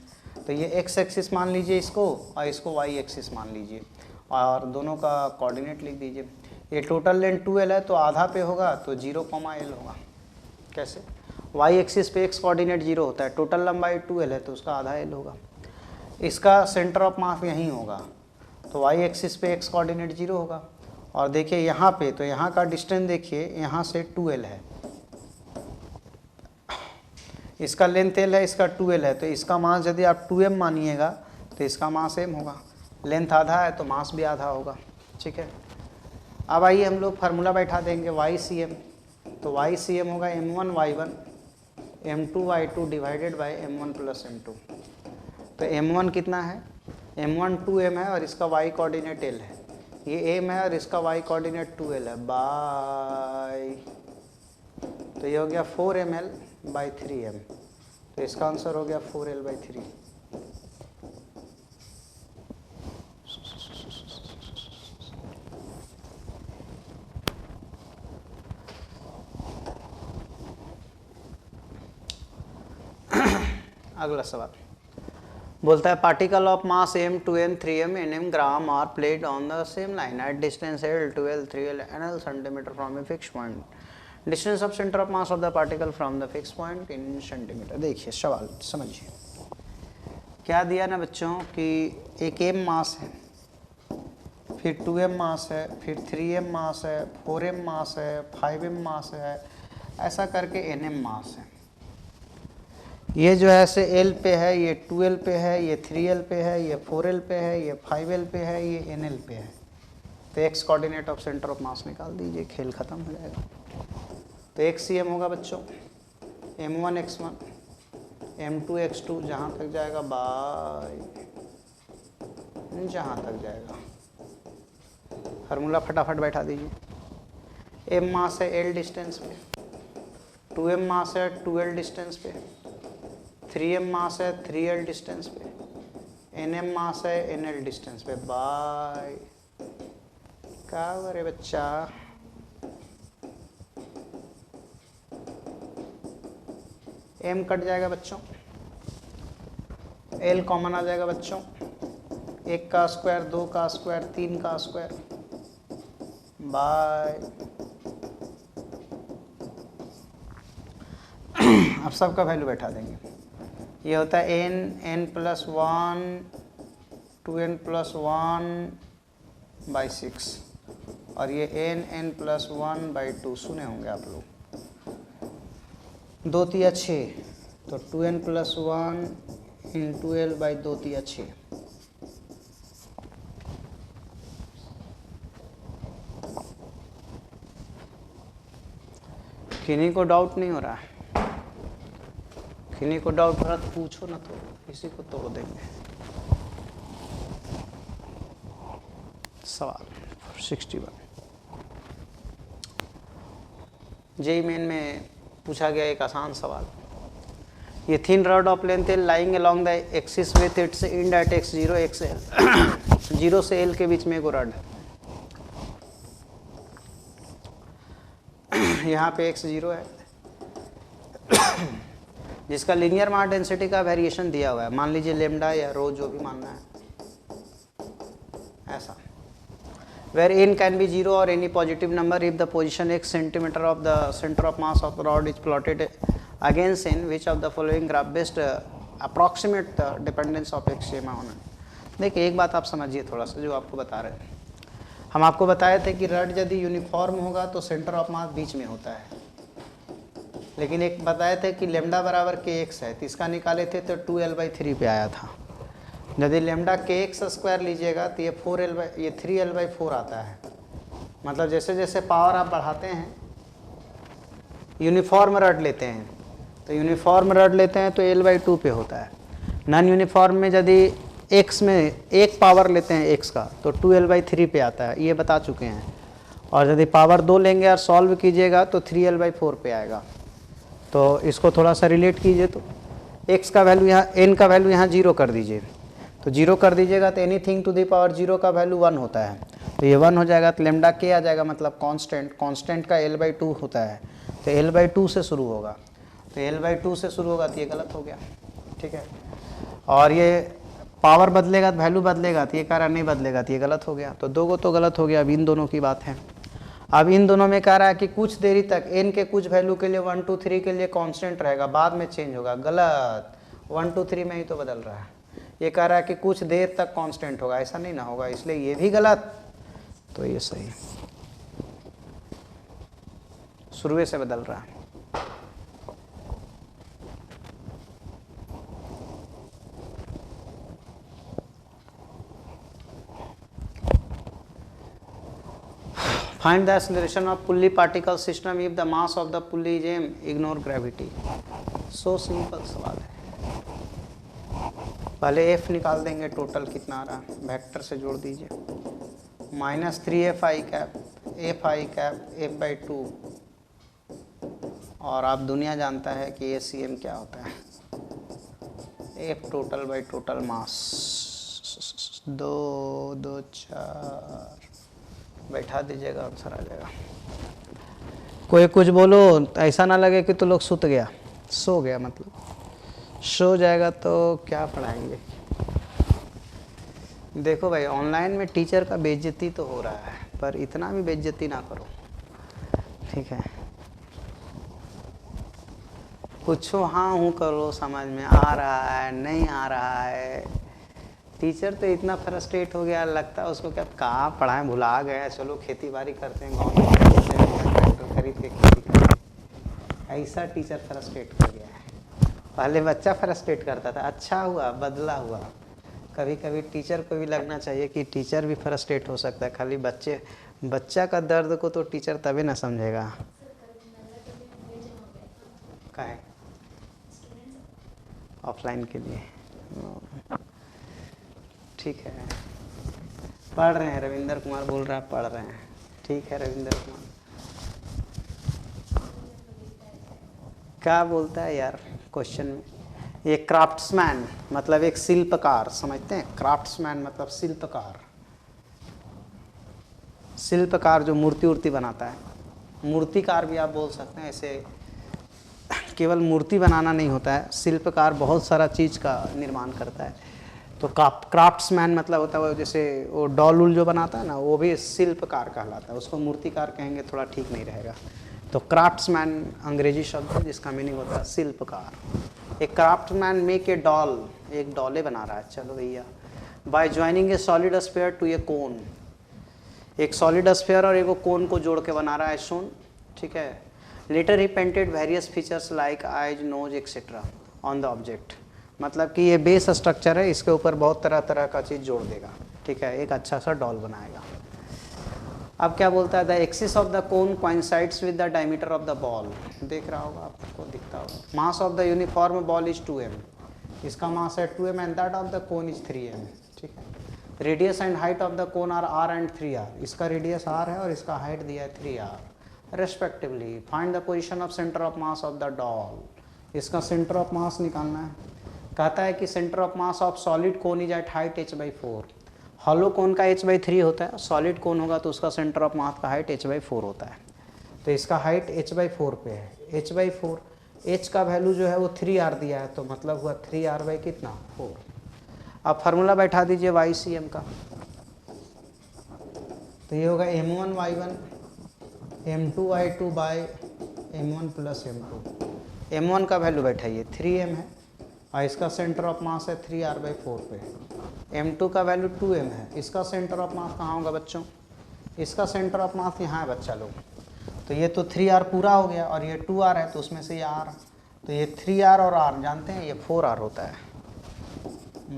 तो ये एक्स एक्सिस मान लीजिए इसको, और इसको वाई एक्सिस मान लीजिए, और दोनों का कोऑर्डिनेट लिख दीजिए। ये टोटल लेंथ 2l है, तो आधा पे होगा तो 0,l होगा। कैसे? वाई एक्सिस पे एक्स कोऑर्डिनेट 0 होता है, टोटल लंबाई 2l है तो उसका आधा l होगा। इसका सेंटर ऑफ मास यहीं होगा, तो वाई एक्सिस पे एक्स कोऑर्डिनेट 0 होगा। और देखिए यहाँ पे, तो यहाँ का डिस्टेंस देखिए, यहाँ से 2l है, इसका लेंथ l है, इसका 2l है, तो इसका मास यदि आप 2m मानिएगा तो इसका मास m होगा। लेंथ आधा है तो मास भी आधा होगा। ठीक है, अब आइए हम लोग फार्मूला बैठा देंगे YCM। तो YCM होगा m1y1 m2y2 divided by m1 plus m2। तो m1 कितना है, m1 2m है और इसका y कोऑर्डिनेट l है, ये m है और इसका y कोऑर्डिनेट 2l है, बाय, तो ये हो गया 4ml/3m। तो इसका आंसर हो गया 4l/3। अगला सवाल बोलता है particle of mass m 2m 3m nm gram are placed on the same line at distance l 2l 3l nl centimetre from a fix point. Distance of centre of mass of the particle from the fix point in centimetre. देखिए सवाल समझिए, क्या दिया ना बच्चों कि एक m मास है, फिर 2m मास है, फिर 3m मास है, 4m मास है, 5m मास है, ऐसा करके nm मास है। ये जो है से L पे है, ये 2L पे है, ये 3L पे है, ये 4L पे है, ये 5L पे है, ये NL पे है। तो x coordinate of centre of मास निकाल दीजिए, खेल खत्म हो जाएगा। तो XCM होगा बच्चों m1 x1 m2 x2 जहाँ तक जाएगा बाय जहाँ तक जाएगा। फार्मूला फटाफट बैठा दीजिए। m मास है L डिस्टेंस पे, 2m मास है 2L डिस्टेंस पे, 3m मास है 3l डिस्टेंस पे, nm मास है nl डिस्टेंस पे, बाय क्या करे बच्चा, m कट जाएगा बच्चों, l कॉमन आ जाएगा बच्चों, 1 का स्क्वायर 2 का स्क्वायर 3 का स्क्वायर, बाय। अब सबका वैल्यू बैठा देंगे। ये होता है n प्लस 1 2n प्लस 1/6 और ये n प्लस 1/2 सुने होंगे आप लोग। 2 तिया 6 तो 2n प्लस 1 इंटू l/2 तिया 6। किन्हीं को डाउट नहीं हो रहा है? किन्हीं को डाउट हो रहा तो पूछो ना, तो इसी को तोड़ देंगे। सवाल 61 जेई मेन में पूछा गया एक आसान सवाल। ये thin rod of length L lying along the axis with its end at x0 xl 0 से l के बीच में एक रॉड है। यहाँ पे x0 है जिसका लीनियर मास डेंसिटी का वेरिएशन दिया हुआ है, मान लीजिए लेमडा या रो जो भी मानना है ऐसा। वेर n कैन बी 0 और any positive number if the position x centimetre of the centre of mass of the rod is plotted against n, which of the following graph best approximate dependence of एक schema होना। देखिए एक बात आप समझिए थोड़ा सा जो आपको बता रहे थे, हम आपको बताए थे कि रड यदि यूनिफॉर्म होगा तो सेंटर ऑफ मास बीच में होता है, लेकिन एक बताए थे कि लेमडा बराबर के एक्स है, तो इसका निकाले थे तो 2l/3 पे आया था। यदि लेमडा के एक्स स्क्वायर लीजिएगा तो ये 3l/4 आता है। मतलब जैसे जैसे पावर आप बढ़ाते हैं, यूनिफॉर्म रड लेते हैं तो यूनिफॉर्म रड लेते हैं तो l/2 पे होता है। नॉन यूनिफॉर्म में यदि x में एक पावर लेते हैं x का तो 2l/3 पे आता है, ये बता चुके हैं। और यदि पावर 2 लेंगे और सॉल्व कीजिएगा तो 3l/4 पे आएगा। तो इसको थोड़ा सा रिलेट कीजिए, तो x का वैल्यू यहाँ, n का वैल्यू यहाँ 0 कर दीजिए, तो 0 कर दीजिएगा तो एनीथिंग टू द पावर 0 का वैल्यू 1 होता है, तो ये 1 हो जाएगा तो लेमडा के आ जाएगा, मतलब कांस्टेंट का l/2 होता है, तो l/2 से शुरू होगा, तो l/2 से शुरू होगा तो ये गलत हो गया, ठीक है। और ये पावर बदलेगा तो वैल्यू बदलेगा, तो ये कह रहा नहीं बदलेगा तो ये गलत हो गया, तो दो गो तो गलत हो गया। अब इन दोनों की बात है, अब इन दोनों में कह रहा है कि कुछ देरी तक n के कुछ वैल्यू के लिए 1 2 3 के लिए कांस्टेंट रहेगा, बाद में चेंज होगा, गलत, 1 2 3 में ही तो बदल रहा है। ये कह रहा है कि कुछ देर तक कांस्टेंट होगा, ऐसा नहीं ना होगा, इसलिए ये भी गलत, तो ये सही, शुरू से बदल रहा है। Find the acceleration of pulley particle system if the mass of the pulley is m, ignore gravity। so simple सवाल है। पहले f निकाल देंगे, टोटल कितना आ रहा है, वेक्टर से जोड़ दीजिए, -3fi cap fi cap f/2, और आप दुनिया जानता है कि ACM क्या होता है, f total by total mass, 2 2 4 बैठा दीजिएगा, आंसर आ जाएगा। कोई कुछ बोलो ऐसा ना लगे कि तो लोग सुत गया, सो गया, मतलब सो जाएगा तो क्या पढ़ाएंगे। देखो भाई, ऑनलाइन में टीचर का बेइज्जती तो हो रहा है, पर इतना भी बेइज्जती ना करो, ठीक है। कुछ हाँ हूँ करो, समझ में आ रहा है नहीं आ रहा है। टीचर तो इतना फ्रस्ट्रेट हो गया, लगता है उसको क्या कहाँ पढ़ाएं, भुला गए, चलो खेती बाड़ी करते हैं, गाँव में ट्रैक्टर खरीद के खेती करते हैं। ऐसा टीचर फ्रस्ट्रेट हो गया है। पहले बच्चा फ्रस्ट्रेट करता था, अच्छा हुआ बदला हुआ। कभी कभी टीचर को भी लगना चाहिए कि टीचर भी फ्रस्ट्रेट हो सकता है, खाली बच्चा का दर्द को तो टीचर तभी ना समझेगा। काहे ऑफलाइन के लिए, ठीक है, पढ़ रहे हैं, रविंदर कुमार बोल रहा है पढ़ रहे हैं, ठीक है रविंदर कुमार। क्या बोलता है यार क्वेश्चन में, ये क्राफ्ट्समैन मतलब एक शिल्पकार, समझते हैं, क्राफ्ट्समैन मतलब शिल्पकार, शिल्पकार जो मूर्ति उर्ति बनाता है, मूर्तिकार भी आप बोल सकते हैं। ऐसे केवल मूर्ति बनाना नहीं होता है, शिल्पकार बहुत सारा चीज़ का निर्माण करता है। तो क्राफ्ट्समैन मतलब होता है वो, जैसे वो डॉल उल जो बनाता है ना, वो भी शिल्पकार कहलाता है, उसको मूर्तिकार कहेंगे थोड़ा ठीक नहीं रहेगा। तो क्राफ्ट्समैन अंग्रेजी शब्द है जिसका मीनिंग होता है शिल्पकार। एक क्राफ्ट्समैन मेक ए डॉल, एक डॉले बना रहा है, चलो भैया, by joining a solid sphere to a cone, एक सॉलिड स्फीयर और एक कोन को जोड़ के बना रहा है सोन, ठीक है। Later he painted various features like eyes nose etcetera on the object, मतलब कि ये बेस स्ट्रक्चर है, इसके ऊपर बहुत तरह तरह का चीज़ जोड़ देगा, ठीक है, एक अच्छा सा डॉल बनाएगा। अब क्या बोलता है, the axis of the cone coincides with the diameter of the ball, देख रहा होगा आपको, दिखता होगा। Mass of the uniform ball is 2m, इसका मास है 2m and that of the cone is 3m, ठीक है। Radius and height of the cone are r and 3r, इसका रेडियस r है और इसका हाइट दिया है 3r respectively. Find the position of centre of mass of the doll, इसका centre of mass निकालना है। कहता है कि centre of mass of solid cone is at height h/4, hollow cone का h/3 होता है, सॉलिड कोन होगा तो उसका सेंटर ऑफ मास का हाइट h/4 होता है। तो इसका हाइट h/4 पे है, h/4, h का वैल्यू जो है वो 3r दिया है, तो मतलब हुआ 3r कितना 4। अब फार्मूला बैठा दीजिए YCM का, तो ये होगा m1y1 m2y2 by m1 plus m2। m1 का वैल्यू बैठाइए 3m है, और इसका सेंटर ऑफ मास है 3r/4 पे। m2 का वैल्यू 2m है। इसका सेंटर ऑफ मास कहाँ होगा बच्चों? इसका सेंटर ऑफ मास यहाँ है बच्चा लोग। तो ये तो 3r पूरा हो गया और ये 2r है तो उसमें से ये r, तो ये 3r और r जानते हैं ये 4r होता है।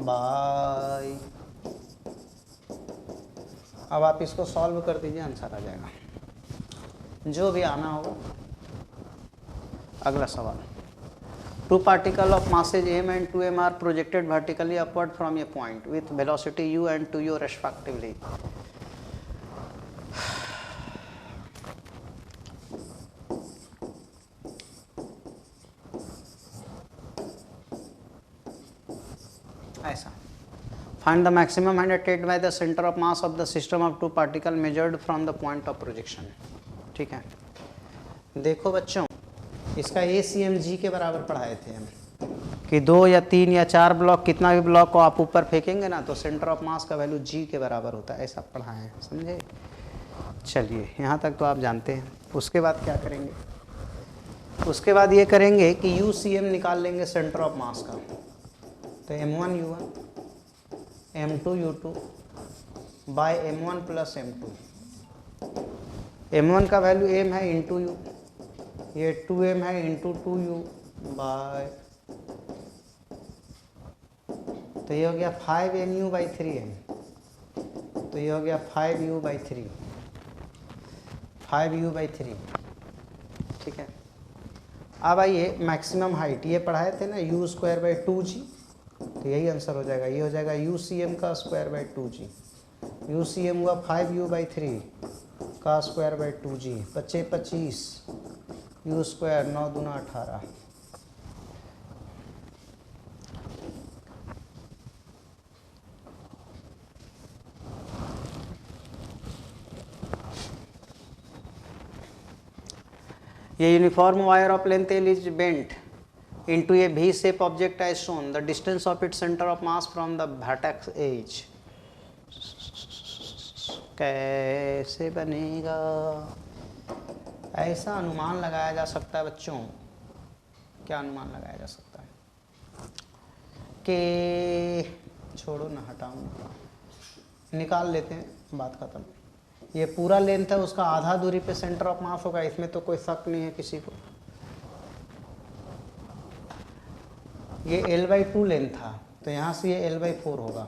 बाय। अब आप इसको सॉल्व कर दीजिए, आंसर आ जाएगा जो भी आना होगा। अगला सवाल, two particle of masses m and 2m are projected vertically upward from a point with velocity u and 2u respectively. ऐसा find the maximum height attained by the center of mass of the system of two particle measured from the point of projection. ठीक है, देखो बच्चों, इसका ACMG के बराबर पढ़ाए थे हम कि 2 या 3 या 4 ब्लॉक, कितना भी ब्लॉक को आप ऊपर फेंकेंगे ना तो सेंटर ऑफ मास का वैल्यू G के बराबर होता है, ऐसा पढ़ाए हैं, समझे? चलिए यहाँ तक तो आप जानते हैं। उसके बाद क्या करेंगे? उसके बाद ये करेंगे कि UCM निकाल लेंगे सेंटर ऑफ मास का। तो m1 u1 m2 u2 bye m1 plus m2। m1 का वैल्यू m है इंटू u, ये 2m है इंटू 2u बाय, तो ये हो गया 5mu/3m, तो ये हो गया 5u/3, 5u/3। ठीक है, अब आइए मैक्सिमम हाइट, ये पढ़ाए थे ना u²/2g, तो यही आंसर हो जाएगा। ये हो जाएगा UCM का स्क्वायर/2g, UCM हुआ 5u/3 का स्क्वायर/2g, 25 u स्क्वायर 9 दूना 18। ये uniform wire of length L is bent into a V-shape object as shown. The distance of its center of mass from the vertex edge. कैसे बनेगा? ऐसा अनुमान लगाया जा सकता है बच्चों। क्या अनुमान लगाया जा सकता है? कि छोड़ो ना, हटाओ ना, निकाल लेते हैं, बात खत्म। ये पूरा लेंथ है, उसका आधा दूरी पे सेंटर ऑफ मास होगा, इसमें तो कोई शक नहीं है किसी को। ये L/2 लेंथ था तो यहाँ से ये L/4 होगा,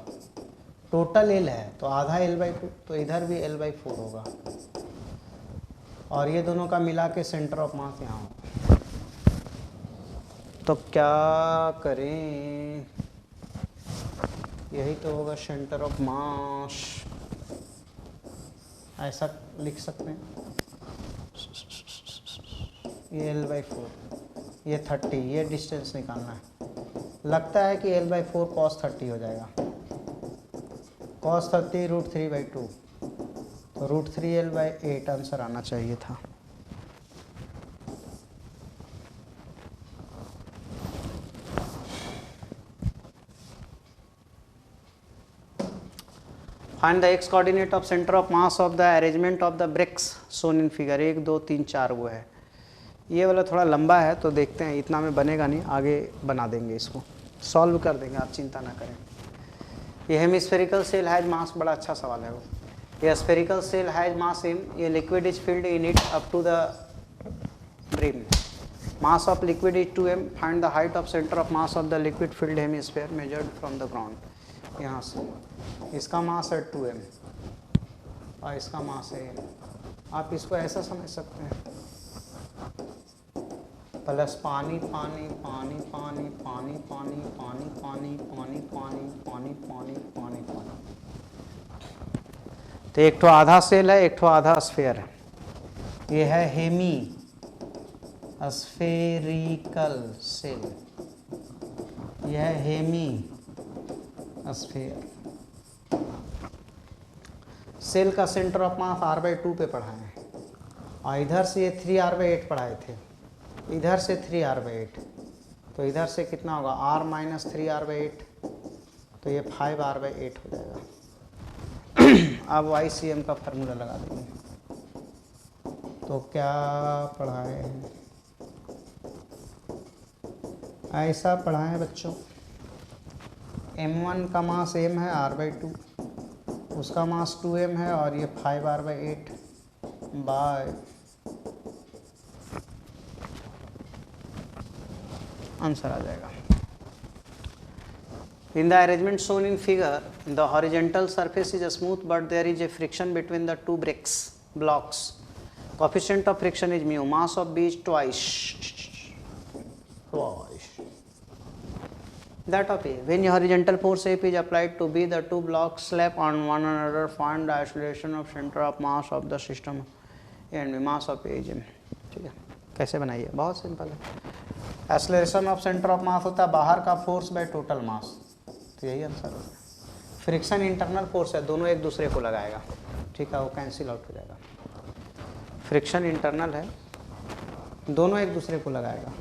टोटल L है तो आधा L/2, तो इधर भी L/4 होगा और ये दोनों का मिला के सेंटर ऑफ मास यहाँ होगा। तो क्या करें? यही तो होगा सेंटर ऑफ मास, ऐसा लिख सकते हैं। ये L/4, ये 30, ये डिस्टेंस निकालना है। लगता है कि L/4 cos 30 हो जाएगा, cos 30 √3/2, तो √3L/8 आंसर आना चाहिए था। Find the x coordinate of centre of mass of the arrangement of the bricks shown in figure. 1 2 3 4 वो है। ये वाला थोड़ा लंबा है तो देखते हैं, इतना में बनेगा नहीं, आगे बना देंगे, इसको सॉल्व कर देंगे, आप चिंता ना करें। ये हेमिस्फेरिकल सेल हैज मास, बड़ा अच्छा सवाल है वो। ये spherical shell has mass in, ये liquid is filled in it up to the brim. Mass of liquid is 2m। Find the height of centre of mass of the liquid filled hemisphere measured from the ground. यहाँ से इसका mass है 2m और इसका mass है m। आप इसको ऐसा समझ सकते हैं, प्लस पानी पानी पानी पानी पानी पानी पानी पानी पानी पानी पानी पानी पानी पानी। तो एक ठो आधा सेल है, एक ठो आधा स्फेयर है। ये है हेमी स्फेरिकल सेल, यह है हेमी स्फेयर। सेल का सेंटर ऑफ मास r/2 पे पढ़ाए हैं और इधर से ये 3r/8 पढ़ाए थे, इधर से 3r/8, तो इधर से कितना होगा r - 3r/8, तो ये 5r/8 हो जाएगा। अब YCM का फार्मूला लगा देंगे। तो क्या पढ़ाए हैं? ऐसा पढ़ाए बच्चों। m1 का मास m है r/2, उसका मास 2m है और ये 5r/8 बाय, आंसर आ जाएगा। In the arrangement shown in figure, the horizontal surface is smooth but there is a friction between the two blocks. Coefficient of friction is mu. Mass of B is twice that of A. When a horizontal force F is applied to B, the two blocks slap on one another. Find the acceleration of center of mass of the system and mass of A is M. ठीक है, कैसे बनाइए? बहुत simple है। Acceleration of centre of मास होता है बाहर का फोर्स बाय टोटल मास, तो यही आंसर होगा। फ्रिक्शन इंटरनल फोर्स है, दोनों एक दूसरे को लगाएगा, ठीक है, वो कैंसिल आउट हो जाएगा। फ्रिक्शन इंटरनल है, दोनों एक दूसरे को लगाएगा।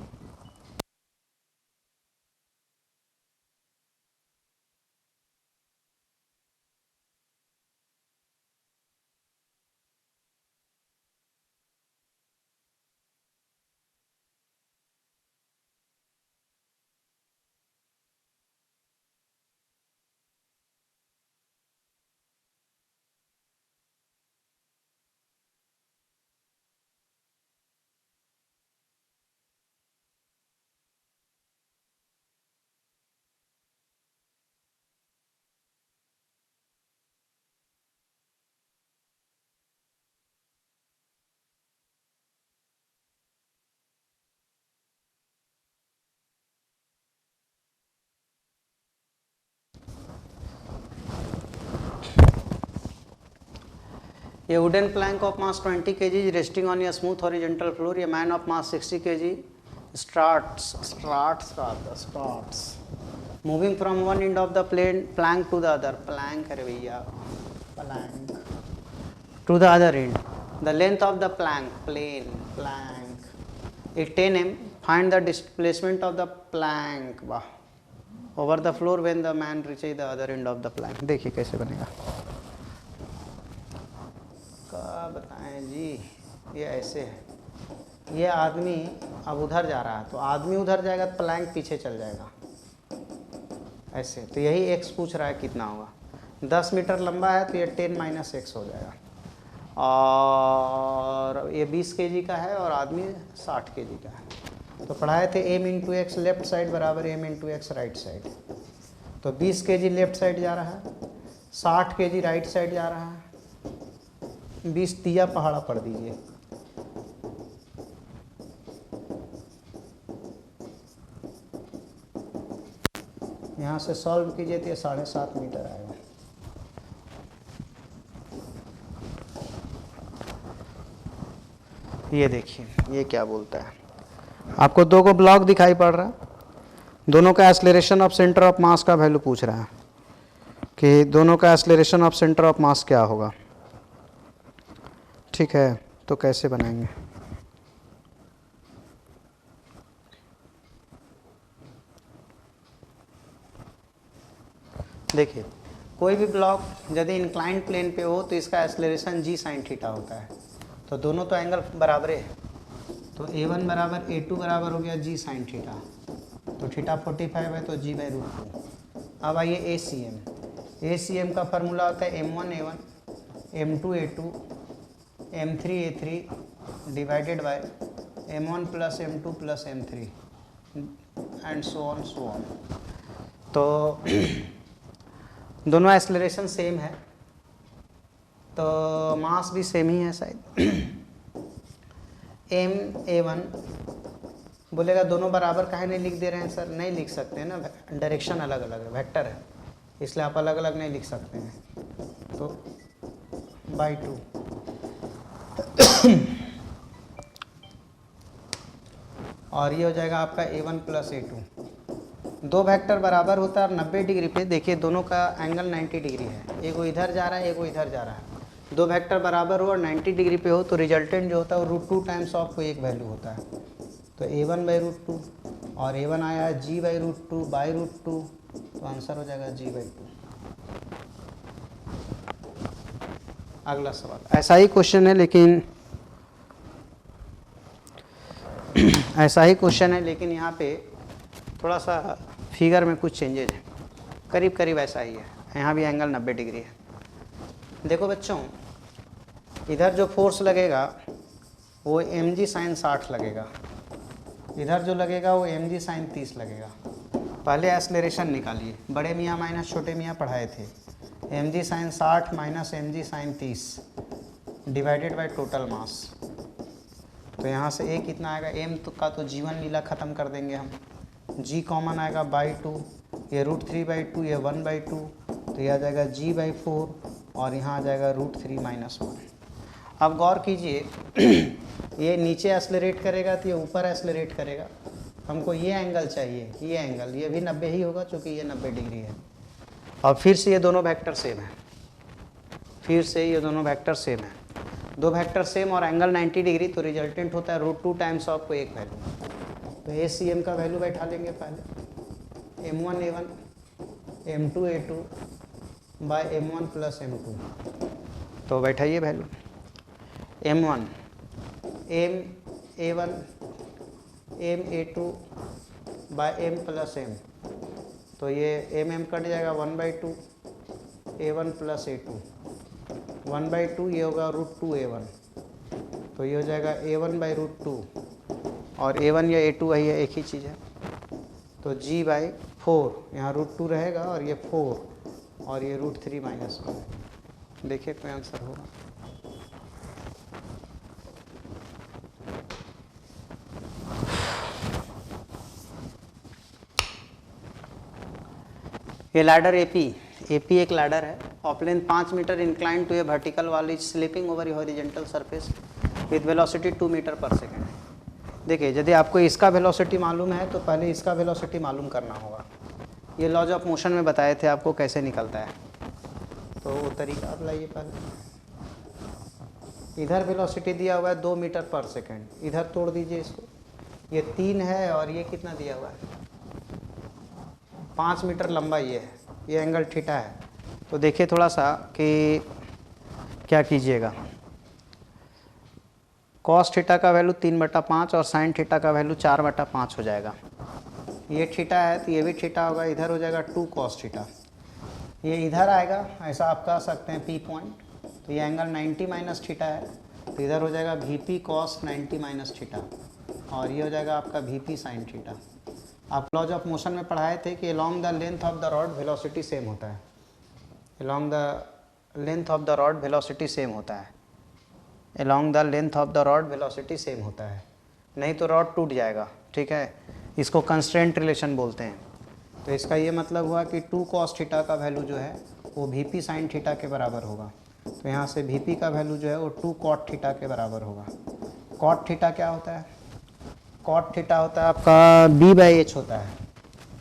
A wooden plank of mass 20 kg is resting on a smooth horizontal floor. A man of mass 60 kg starts moving from one end of the plank to the other. Plank to the other end. The length of the plank is 10 m. Find the displacement of the plank over the floor when the man reaches the other end of the plank. देखिए कैसे बनेगा, क्या बताएं जी। ये ऐसे है, ये आदमी अब उधर जा रहा है, तो आदमी उधर जाएगा तो प्लैंक पीछे चल जाएगा ऐसे, तो यही x पूछ रहा है कितना होगा। 10 मीटर लंबा है तो ये 10 - x हो जाएगा, और ये 20 kg का है और आदमी 60 kg का है। तो पढ़ाए थे m × x लेफ्ट साइड बराबर m × x राइट साइड, तो 20 kg लेफ्ट साइड जा रहा है, 60 kg राइट साइड जा रहा है। 20 दिया पहाड़ा पढ़ दीजिए। यहाँ से सॉल्व कीजिए तो ये 7.5 मीटर आएगा। ये देखिए ये क्या बोलता है, आपको दो को ब्लॉक दिखाई पड़ रहा है, दोनों का एक्सेलरेशन ऑफ सेंटर ऑफ मास का वैल्यू पूछ रहा है कि दोनों का एक्सेलरेशन ऑफ सेंटर ऑफ मास क्या होगा। ठीक है, तो कैसे बनाएंगे? देखिए कोई भी ब्लॉक यदि इंक्लाइंड प्लेन पे हो तो इसका एक्सेलरेशन g sin थीटा होता है, तो दोनों तो एंगल बराबर है, तो a1 बराबर a2 बराबर हो गया g sin थीटा, तो थीटा 45 है तो g/√2। अब आइए ACM का फार्मूला होता है m1 a1 m2 a2 m3 a3 divided by m1 + m2 + m3 and so on. तो दोनों एक्सेलरेशन सेम है, तो मास भी सेम ही है शायद। ma1 बोलेगा दोनों बराबर काहे नहीं लिख दे रहे हैं सर? नहीं लिख सकते हैं ना, डायरेक्शन अलग अलग है, वेक्टर है, इसलिए आप अलग अलग नहीं लिख सकते हैं, तो /2। और ये हो जाएगा आपका a1 + a2। दो वेक्टर बराबर होता है और 90 डिग्री पे, देखिए दोनों का एंगल 90 डिग्री है, एक वो इधर जा रहा है एक वो इधर जा रहा है। दो वेक्टर बराबर हो और 90 डिग्री पे हो तो रिजल्टेंट जो होता है वो √2 टाइम्स ऑफ कोई एक वैल्यू होता है, तो a1/√2 और a1 आया g/√2 तो आंसर हो जाएगा g/2। अगला सवाल ऐसा ही क्वेश्चन है लेकिन यहाँ पे थोड़ा सा फिगर में कुछ चेंजेज है, करीब करीब ऐसा ही है, यहाँ भी एंगल 90 डिग्री है। देखो बच्चों, इधर जो फोर्स लगेगा वो mg साइन 60 लगेगा, इधर जो लगेगा वो mg साइन 30 लगेगा। पहले एक्सेलरेशन निकालिए, बड़े मियाँ माइनस छोटे मियाँ पढ़ाए थे। mg sine 60 minus mg sine 30 divided by total mass. तो यहाँ से a कितना आएगा, m का तो g1 नीला ख़त्म कर देंगे हम, g कॉमन आएगा बाई 2, ये √3/2, ये 1/2, तो ये आ जाएगा g/4 और यहाँ आ जाएगा √3 - 1। अब गौर कीजिए, ये नीचे एक्सेलरेट करेगा तो ये ऊपर एक्सेलरेट करेगा। हमको ये एंगल चाहिए, ये एंगल, ये भी 90 ही होगा क्योंकि ये 90 डिग्री है। और फिर से ये दोनों वेक्टर सेम है, फिर से ये दोनों वेक्टर सेम है, दो वेक्टर सेम और एंगल 90 डिग्री, तो रिजल्टेंट होता है √2 टाइम्स ऑफ को एक वैल्यू। तो ACM का वैल्यू बैठा लेंगे पहले, m1a1 m2a2 bye m1 plus m2। तो बैठाइए value, m1 ma1 ma2 by m plus m, तो ये mm कट जाएगा 1/2, a1 प्लस a2 1/2, ये होगा √2a1, तो ये हो जाएगा a1 बाई √2, और a1 या a2 वही है, एक ही चीज़ है। तो g/4, यहाँ √2 रहेगा और ये 4 और ये √3 - 1। देखिए कोई आंसर होगा। ये लैडर AP एक लैडर है of length 5 metre, incline to a vertical wall is slipping over a horizontal surface with velocity 2 metre पर सेकेंड। देखिए, यदि आपको इसका वेलोसिटी मालूम है तो पहले इसका वेलोसिटी मालूम करना होगा। ये लॉज ऑफ मोशन में बताए थे आपको कैसे निकलता है, तो वो तरीका आप लाइए। पहले इधर वेलोसिटी दिया हुआ है 2 मीटर पर सेकेंड, इधर तोड़ दीजिए इसको, ये 3 है और ये कितना दिया हुआ है 5 मीटर लंबा, ये है, ये एंगल थीटा है। तो देखिए थोड़ा सा कि क्या कीजिएगा, कॉस थीटा का वैल्यू 3/5 और साइन थीटा का वैल्यू 4/5 हो जाएगा। ये थीटा है तो ये भी थीटा होगा, इधर हो जाएगा 2 cos थीटा, ये इधर आएगा, ऐसा आप कह सकते हैं P पॉइंट। तो ये एंगल 90 माइनस थीटा है, तो इधर हो जाएगा VP cos 90 माइनस थीटा, और ये हो जाएगा आपका VP साइन थीटा। आप लॉज ऑफ मोशन में पढ़ाए थे कि along the length of the rod velocity same होता है, along the length of the rod velocity same होता है, along the length of the rod velocity same होता है, नहीं तो रॉड टूट जाएगा। ठीक है, इसको कंस्ट्रेंट रिलेशन बोलते हैं। तो इसका ये मतलब हुआ कि 2 cos थीटा का वैल्यू जो है वो VP साइन थीटा के बराबर होगा। तो यहाँ से VP का वैल्यू जो है वो 2 cot थीटा के बराबर होगा। cot थीटा क्या होता है, cot थीटा होता है आपका B/H होता है,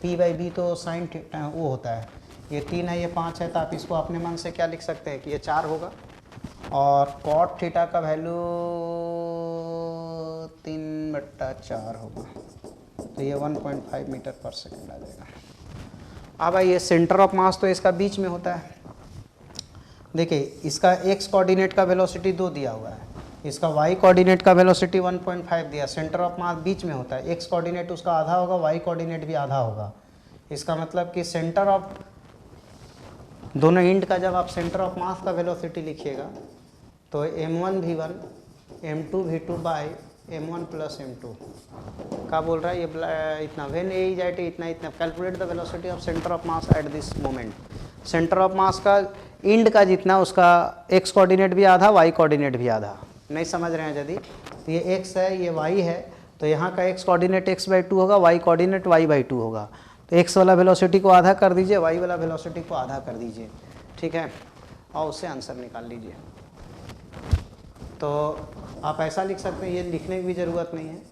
P/B तो साइन थीटा वो होता है। ये 3 है, ये 5 है, तो आप इसको अपने मन से क्या लिख सकते हैं कि ये 4 होगा, और cot थीटा का वैल्यू 3/4 होगा, तो ये 1.5 मीटर पर सेकेंड आ जाएगा। अब ये सेंटर ऑफ मास तो इसका बीच में होता है। देखिए, इसका x कोऑर्डिनेट का वेलोसिटी 2 दिया हुआ है, इसका y कोऑर्डिनेट का वेलोसिटी 1.5 दिया। सेंटर ऑफ मास बीच में होता है, x कोऑर्डिनेट उसका आधा होगा, y कोऑर्डिनेट भी आधा होगा। इसका मतलब कि सेंटर ऑफ दोनों एंड का जब आप सेंटर ऑफ मास का वेलोसिटी लिखिएगा तो m1v1 m2v2 by m1 plus m2 का बोल रहा है ये इतना। व्हेन ए इज एट इतना calculate the velocity of centre of mass at this moment. Centre of मास का एंड का जितना उसका x कोऑर्डिनेट भी आधा, y कोऑर्डिनेट भी आधा। नहीं समझ रहे हैं यदि, तो ये x है, ये y है, तो यहाँ का x कोऑर्डिनेट x/2 होगा, y कोऑर्डिनेट y/2 होगा। तो x वाला वेलोसिटी को आधा कर दीजिए, y वाला वेलोसिटी को आधा कर दीजिए, ठीक है, और उससे आंसर निकाल लीजिए। तो आप ऐसा लिख सकते हैं, ये लिखने की भी ज़रूरत नहीं है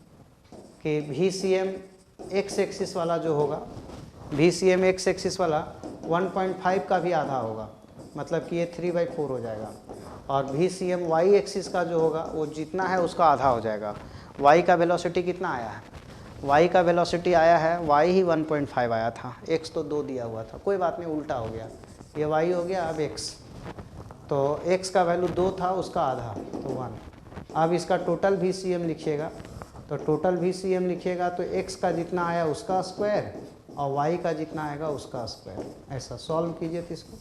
कि VCM x एक्सिस वाला जो होगा, VCM x एक्सिस वाला 1.5 का भी आधा होगा, मतलब कि ये 3/4 हो जाएगा। और VCM y एक्सिस का जो होगा वो जितना है उसका आधा हो जाएगा। y का वेलोसिटी कितना आया है, y का वेलोसिटी आया है, y ही 1.5 आया था, x तो 2 दिया हुआ था, कोई बात नहीं, उल्टा हो गया, ये y हो गया अब x। तो x का वैल्यू 2 था, उसका आधा तो 1। अब इसका टोटल VCM लिखिएगा, तो टोटल VCM लिखिएगा तो x का जितना आया उसका स्क्वायर, और वाई का जितना आएगा उसका स्क्वायर। ऐसा सॉल्व कीजिए तो इसको,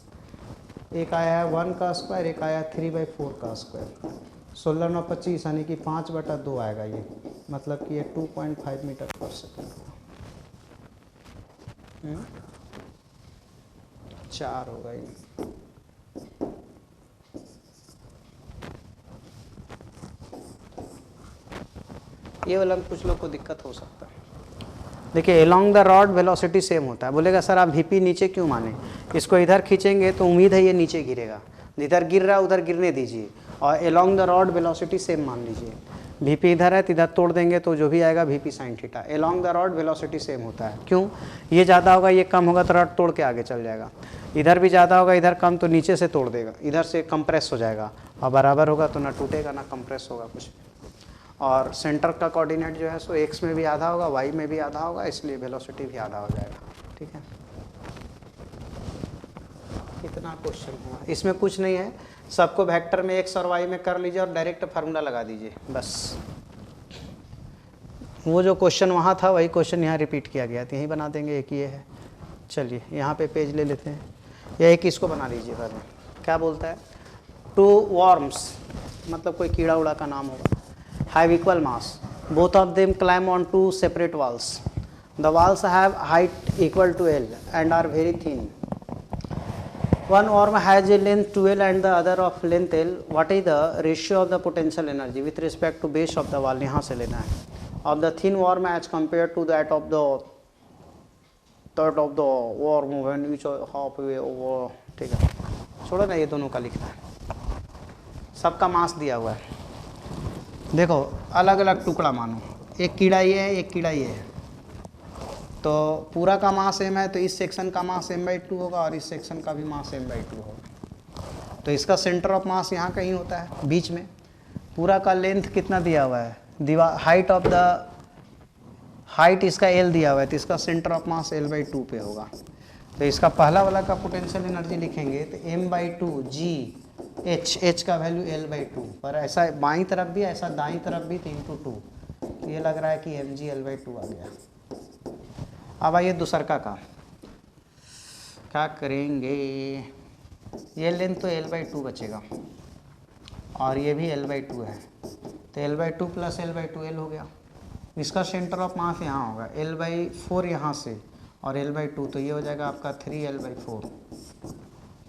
एक आया है 1 का स्क्वायर, एक आया 3/4 का स्क्वायर। 16 9 25 यानी कि 5/2 आएगा ये, मतलब कि ये 2.5 मीटर पर सेकेंड होगा। 4 होगा ये। ये वाला कुछ लोग को दिक्कत हो सकता है। देखिए along the rod velocity same होता है। बोलेगा सर आप वीपी नीचे क्यों माने, इसको इधर खींचेंगे तो उम्मीद है ये नीचे गिरेगा, जिधर गिर रहा है उधर गिरने दीजिए, और along the rod velocity same मान लीजिए। वीपी इधर है तो इधर तोड़ देंगे तो जो भी आएगा VP sine theta. Along the rod velocity same होता है। क्यों, ये ज़्यादा होगा ये कम होगा तो रॉड तोड़ के आगे चल जाएगा, इधर भी ज़्यादा होगा इधर कम तो नीचे से तोड़ देगा, इधर से कंप्रेस हो जाएगा, और बराबर होगा तो ना टूटेगा ना कंप्रेस होगा कुछ। और सेंटर का कोऑर्डिनेट जो है सो एक्स में भी आधा होगा, वाई में भी आधा होगा, इसलिए वेलोसिटी भी आधा हो जाएगा। ठीक है, कितना क्वेश्चन हुआ, इसमें कुछ नहीं है, सबको वेक्टर में एक्स और वाई में कर लीजिए और डायरेक्ट फार्मूला लगा दीजिए बस। वो जो क्वेश्चन वहाँ था वही क्वेश्चन यहाँ रिपीट किया गया, तो यहीं बना देंगे। एक ये है, चलिए यहाँ पे पेज ले लेते हैं, या एक इसको बना लीजिए बाद में। क्या बोलता है, 2 worms, मतलब कोई कीड़ा उड़ा का नाम होगा, have equal mass, both of them climb on 2 separate walls, the walls have height equal to L and are very thin, one worm has a length 2L and the other of length L, what is the ratio of the potential energy with respect to base of the wall, यहाँ से लेना है, of the thin worm as compared to that of the third of the worm when which halfway over। ठीक है, छोड़ो ना, ये दोनों का लिखना है, सबका मास दिया हुआ है। देखो अलग अलग टुकड़ा मानो, एक कीड़ा ये है एक कीड़ा ये है, तो पूरा का मास m है तो इस सेक्शन का मास m/2 होगा और इस सेक्शन का भी मास m/2 होगा। तो इसका सेंटर ऑफ मास यहाँ कहीं होता है बीच में। पूरा का लेंथ कितना दिया हुआ है, दीवार हाइट ऑफ द हाइट इसका L दिया हुआ है, तो इसका सेंटर ऑफ मास L/2 पे होगा। तो इसका पहला वाला का पोटेंशियल एनर्जी लिखेंगे तो m/2 g h का वैल्यू L/2, पर ऐसा बाईं तरफ भी ऐसा दाईं तरफ भी 3/2, तो ये लग रहा है कि mg L/2 आ गया। अब आइए दूसर का क्या करेंगे, ये लेंथ तो L/2 बचेगा और ये भी L/2 है, तो L/2 प्लस L/2 L हो गया। इसका सेंटर ऑफ मास यहाँ होगा L/4 यहाँ से और L/2, तो ये हो जाएगा आपका 3L/4।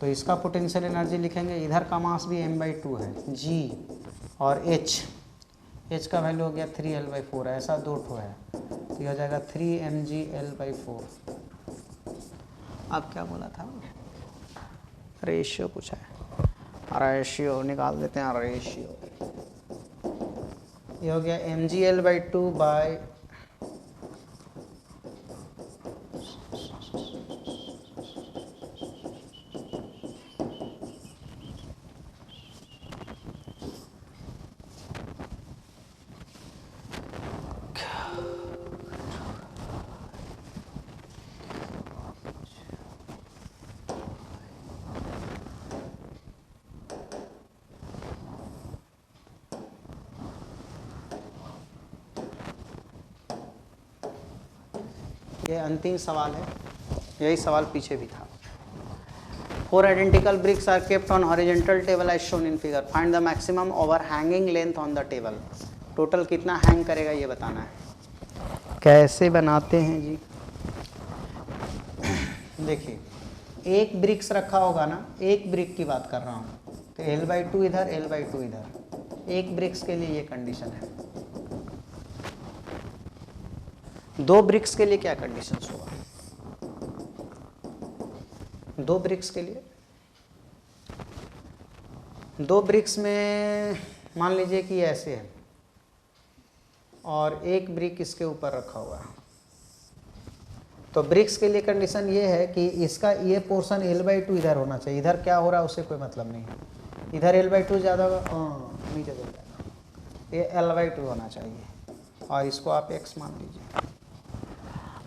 तो इसका पोटेंशियल एनर्जी लिखेंगे, इधर का मास भी m/2 है, g और h का वैल्यू हो गया 3L/4, ऐसा 2 ठो है, तो ये हो जाएगा 3mg L/4। अब क्या बोला था, रेशियो पूछा है, रेशियो निकाल देते हैं, रेशियो ये हो गया mg L/2 बाय ये अंतिम सवाल है, यही सवाल पीछे भी था। 4 identical bricks are kept on horizontal table as shown in figure. Find the maximum overhanging length on the table. Total कितना हैंग करेगा ये बताना है। कैसे बनाते हैं जी, देखिए एक ब्रिक्स रखा होगा ना, एक ब्रिक की बात कर रहा हूँ, तो L/2 इधर L/2 इधर, एक ब्रिक्स के लिए ये कंडीशन है। 2 ब्रिक्स के लिए क्या कंडीशंस होगा, 2 ब्रिक्स के लिए, 2 ब्रिक्स में मान लीजिए कि ऐसे है और एक ब्रिक इसके ऊपर रखा हुआ है, तो ब्रिक्स के लिए कंडीशन ये है कि इसका ये पोर्शन L/2 इधर होना चाहिए, इधर क्या हो रहा है उससे कोई मतलब नहीं, इधर L/2 ज़्यादा नीचे चल जाएगा, ये L/2 होना चाहिए और इसको आप x मान लीजिए।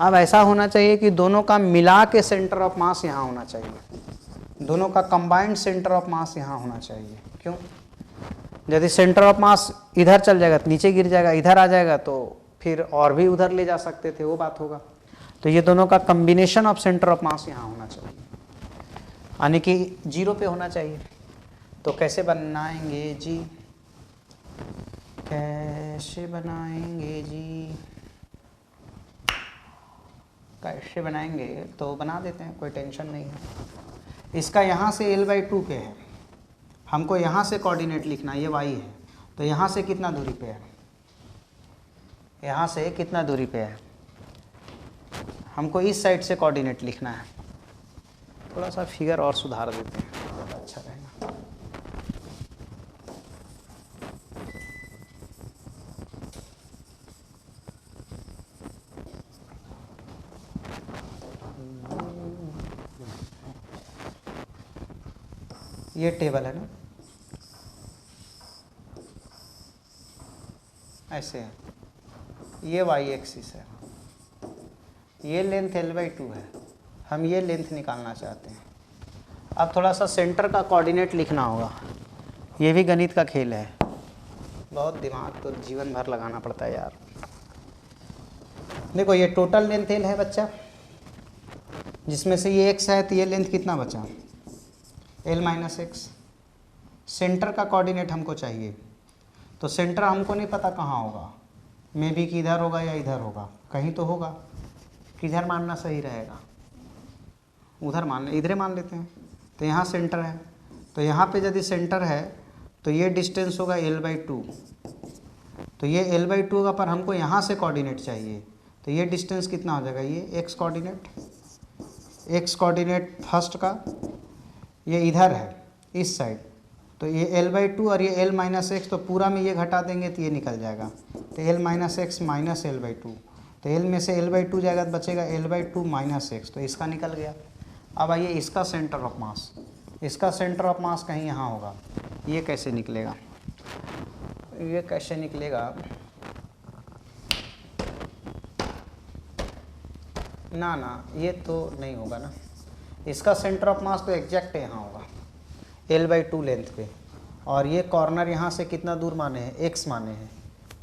अब ऐसा होना चाहिए कि दोनों का मिला के सेंटर ऑफ मास यहाँ होना चाहिए, दोनों का कंबाइंड सेंटर ऑफ मास यहाँ होना चाहिए। क्यों, यदि सेंटर ऑफ मास इधर चल जाएगा तो नीचे गिर जाएगा, इधर आ जाएगा तो फिर और भी उधर ले जा सकते थे, वो बात होगा। तो ये दोनों का कम्बिनेशन ऑफ सेंटर ऑफ मास यहाँ होना चाहिए, यानी कि 0 पे होना चाहिए। तो कैसे बनाएंगे जी, कैसे बनाएंगे जी, कैसे बनाएंगे, तो बना देते हैं, कोई टेंशन नहीं है। इसका यहाँ से L/2 पे है, हमको यहाँ से कोऑर्डिनेट लिखना है, ये y है, तो यहाँ से कितना दूरी पे है, यहाँ से कितना दूरी पे है, हमको इस साइड से कोऑर्डिनेट लिखना है। थोड़ा सा फिगर और सुधार देते हैं, ज़्यादा अच्छा रहेगा। ये टेबल है ना, ऐसे है, ये y एक्सिस है, ये लेंथ L/2 है, हम ये लेंथ निकालना चाहते हैं। अब थोड़ा सा सेंटर का कोऑर्डिनेट लिखना होगा, ये भी गणित का खेल है, बहुत दिमाग तो जीवन भर लगाना पड़ता है यार। देखो ये टोटल लेंथ L है बच्चा, जिसमें से ये x है, तो ये लेंथ कितना बचा, L-x। सेंटर का कोऑर्डिनेट हमको चाहिए, तो सेंटर हमको नहीं पता कहाँ होगा, मे बी कि इधर होगा या इधर होगा, कहीं तो होगा। किधर मानना सही रहेगा, उधर मान, इधर मान लेते हैं। तो यहाँ सेंटर है, तो यहाँ पे यदि सेंटर है तो ये डिस्टेंस होगा L/2, तो ये L/2 होगा, पर हमको यहाँ से कोऑर्डिनेट चाहिए, तो ये डिस्टेंस कितना हो जाएगा, ये x coordinate, x coordinate first का, ये इधर है इस साइड, तो ये L/2 और ये L-x, तो पूरा में ये घटा देंगे तो ये निकल जाएगा, तो L-x माइनस L/2, तो L में से L/2 जाएगा तो बचेगा L/2 माइनस x, तो इसका निकल गया। अब आइए इसका सेंटर ऑफ मास, इसका सेंटर ऑफ मास कहीं यहाँ होगा, ये कैसे निकलेगा, ये कैसे निकलेगा, ना ना ये तो नहीं होगा ना, इसका सेंटर ऑफ मास तो एग्जैक्ट यहाँ होगा L/2 लेंथ पे, और ये कॉर्नर यहाँ से कितना दूर माने हैं, x माने हैं,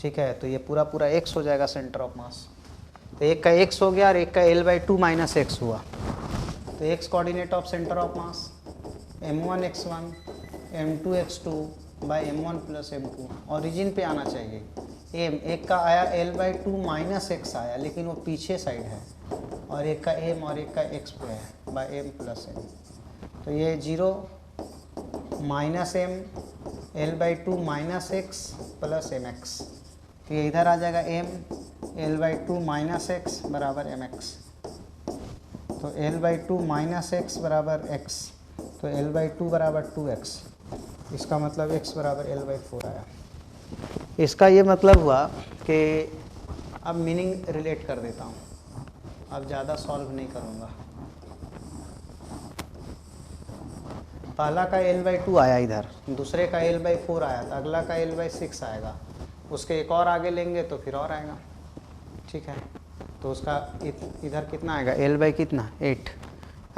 ठीक है। तो ये पूरा पूरा x हो जाएगा सेंटर ऑफ मास, तो एक का x हो गया और एक का L/2 माइनस x हुआ, तो x coordinate of centre of mass m1 x1 m2 x2 by m1 plus m2, origin पे आना चाहिए। m एक का आया L/2 माइनस x आया, लेकिन वो पीछे साइड है, और एक का m और एक का x पे है बाई m प्लस m, तो ये 0 minus m L/2 minus x plus mx, तो ये इधर आ जाएगा m L/2 माइनस x बराबर mx, तो L/2 माइनस x बराबर x, तो L/2 बराबर 2x, इसका मतलब x बराबर L/4 आया। इसका ये मतलब हुआ कि अब मीनिंग रिलेट कर देता हूँ, अब ज़्यादा सॉल्व नहीं करूँगा। पहला का L/2 आया इधर, दूसरे का L/4 आया, तो अगला का L/6 आएगा, उसके एक और आगे लेंगे तो फिर और आएगा, ठीक है। तो उसका इधर कितना आएगा, L/ कितना 8,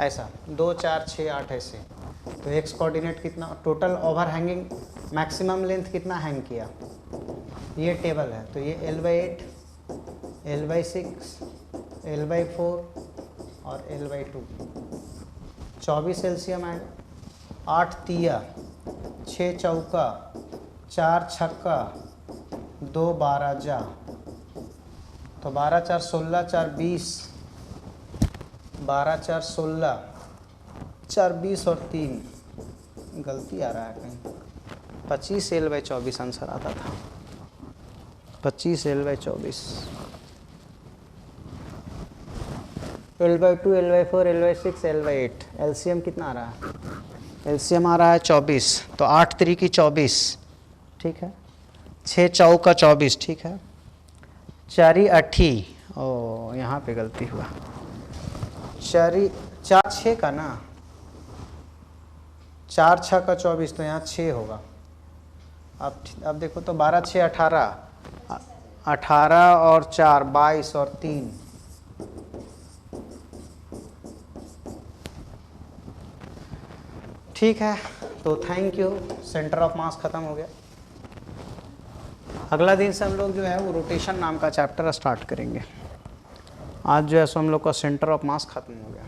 ऐसा 2 4 6 8 ऐसे, तो x कोऑर्डिनेट कितना, total over hanging maximum length कितना हैंग किया, ये टेबल है, तो ये L/8 L/6 L/4 और L/2, 24 एलसीएम आएगा, 8 तिया 6 चौका 4 छक्का 2 12 जा, तो 12 4 16 4 20, 12 4 16 4 20 और 3 गलती आ रहा है कहीं, 25 L/24 आंसर आता था, 25 L/24, L/2 L/4 L/6 L/8, LCM कितना आ रहा है, एलसीएम आ रहा है 24, तो 8 3 की 24, ठीक है, 6 चौका 24, ठीक है, 4 8, ओ यहाँ पे गलती हुआ, 4 6 का ना, 4 6 का 24, तो यहाँ 6 होगा। अब देखो तो 12 6 18, 18 और 4 22 और 3, ठीक है। तो थैंक यू, सेंटर ऑफ मास ख़त्म हो गया। अगला दिन से हम लोग जो है वो रोटेशन नाम का चैप्टर स्टार्ट करेंगे। आज जो है सो हम लोग का सेंटर ऑफ मास खत्म हो गया।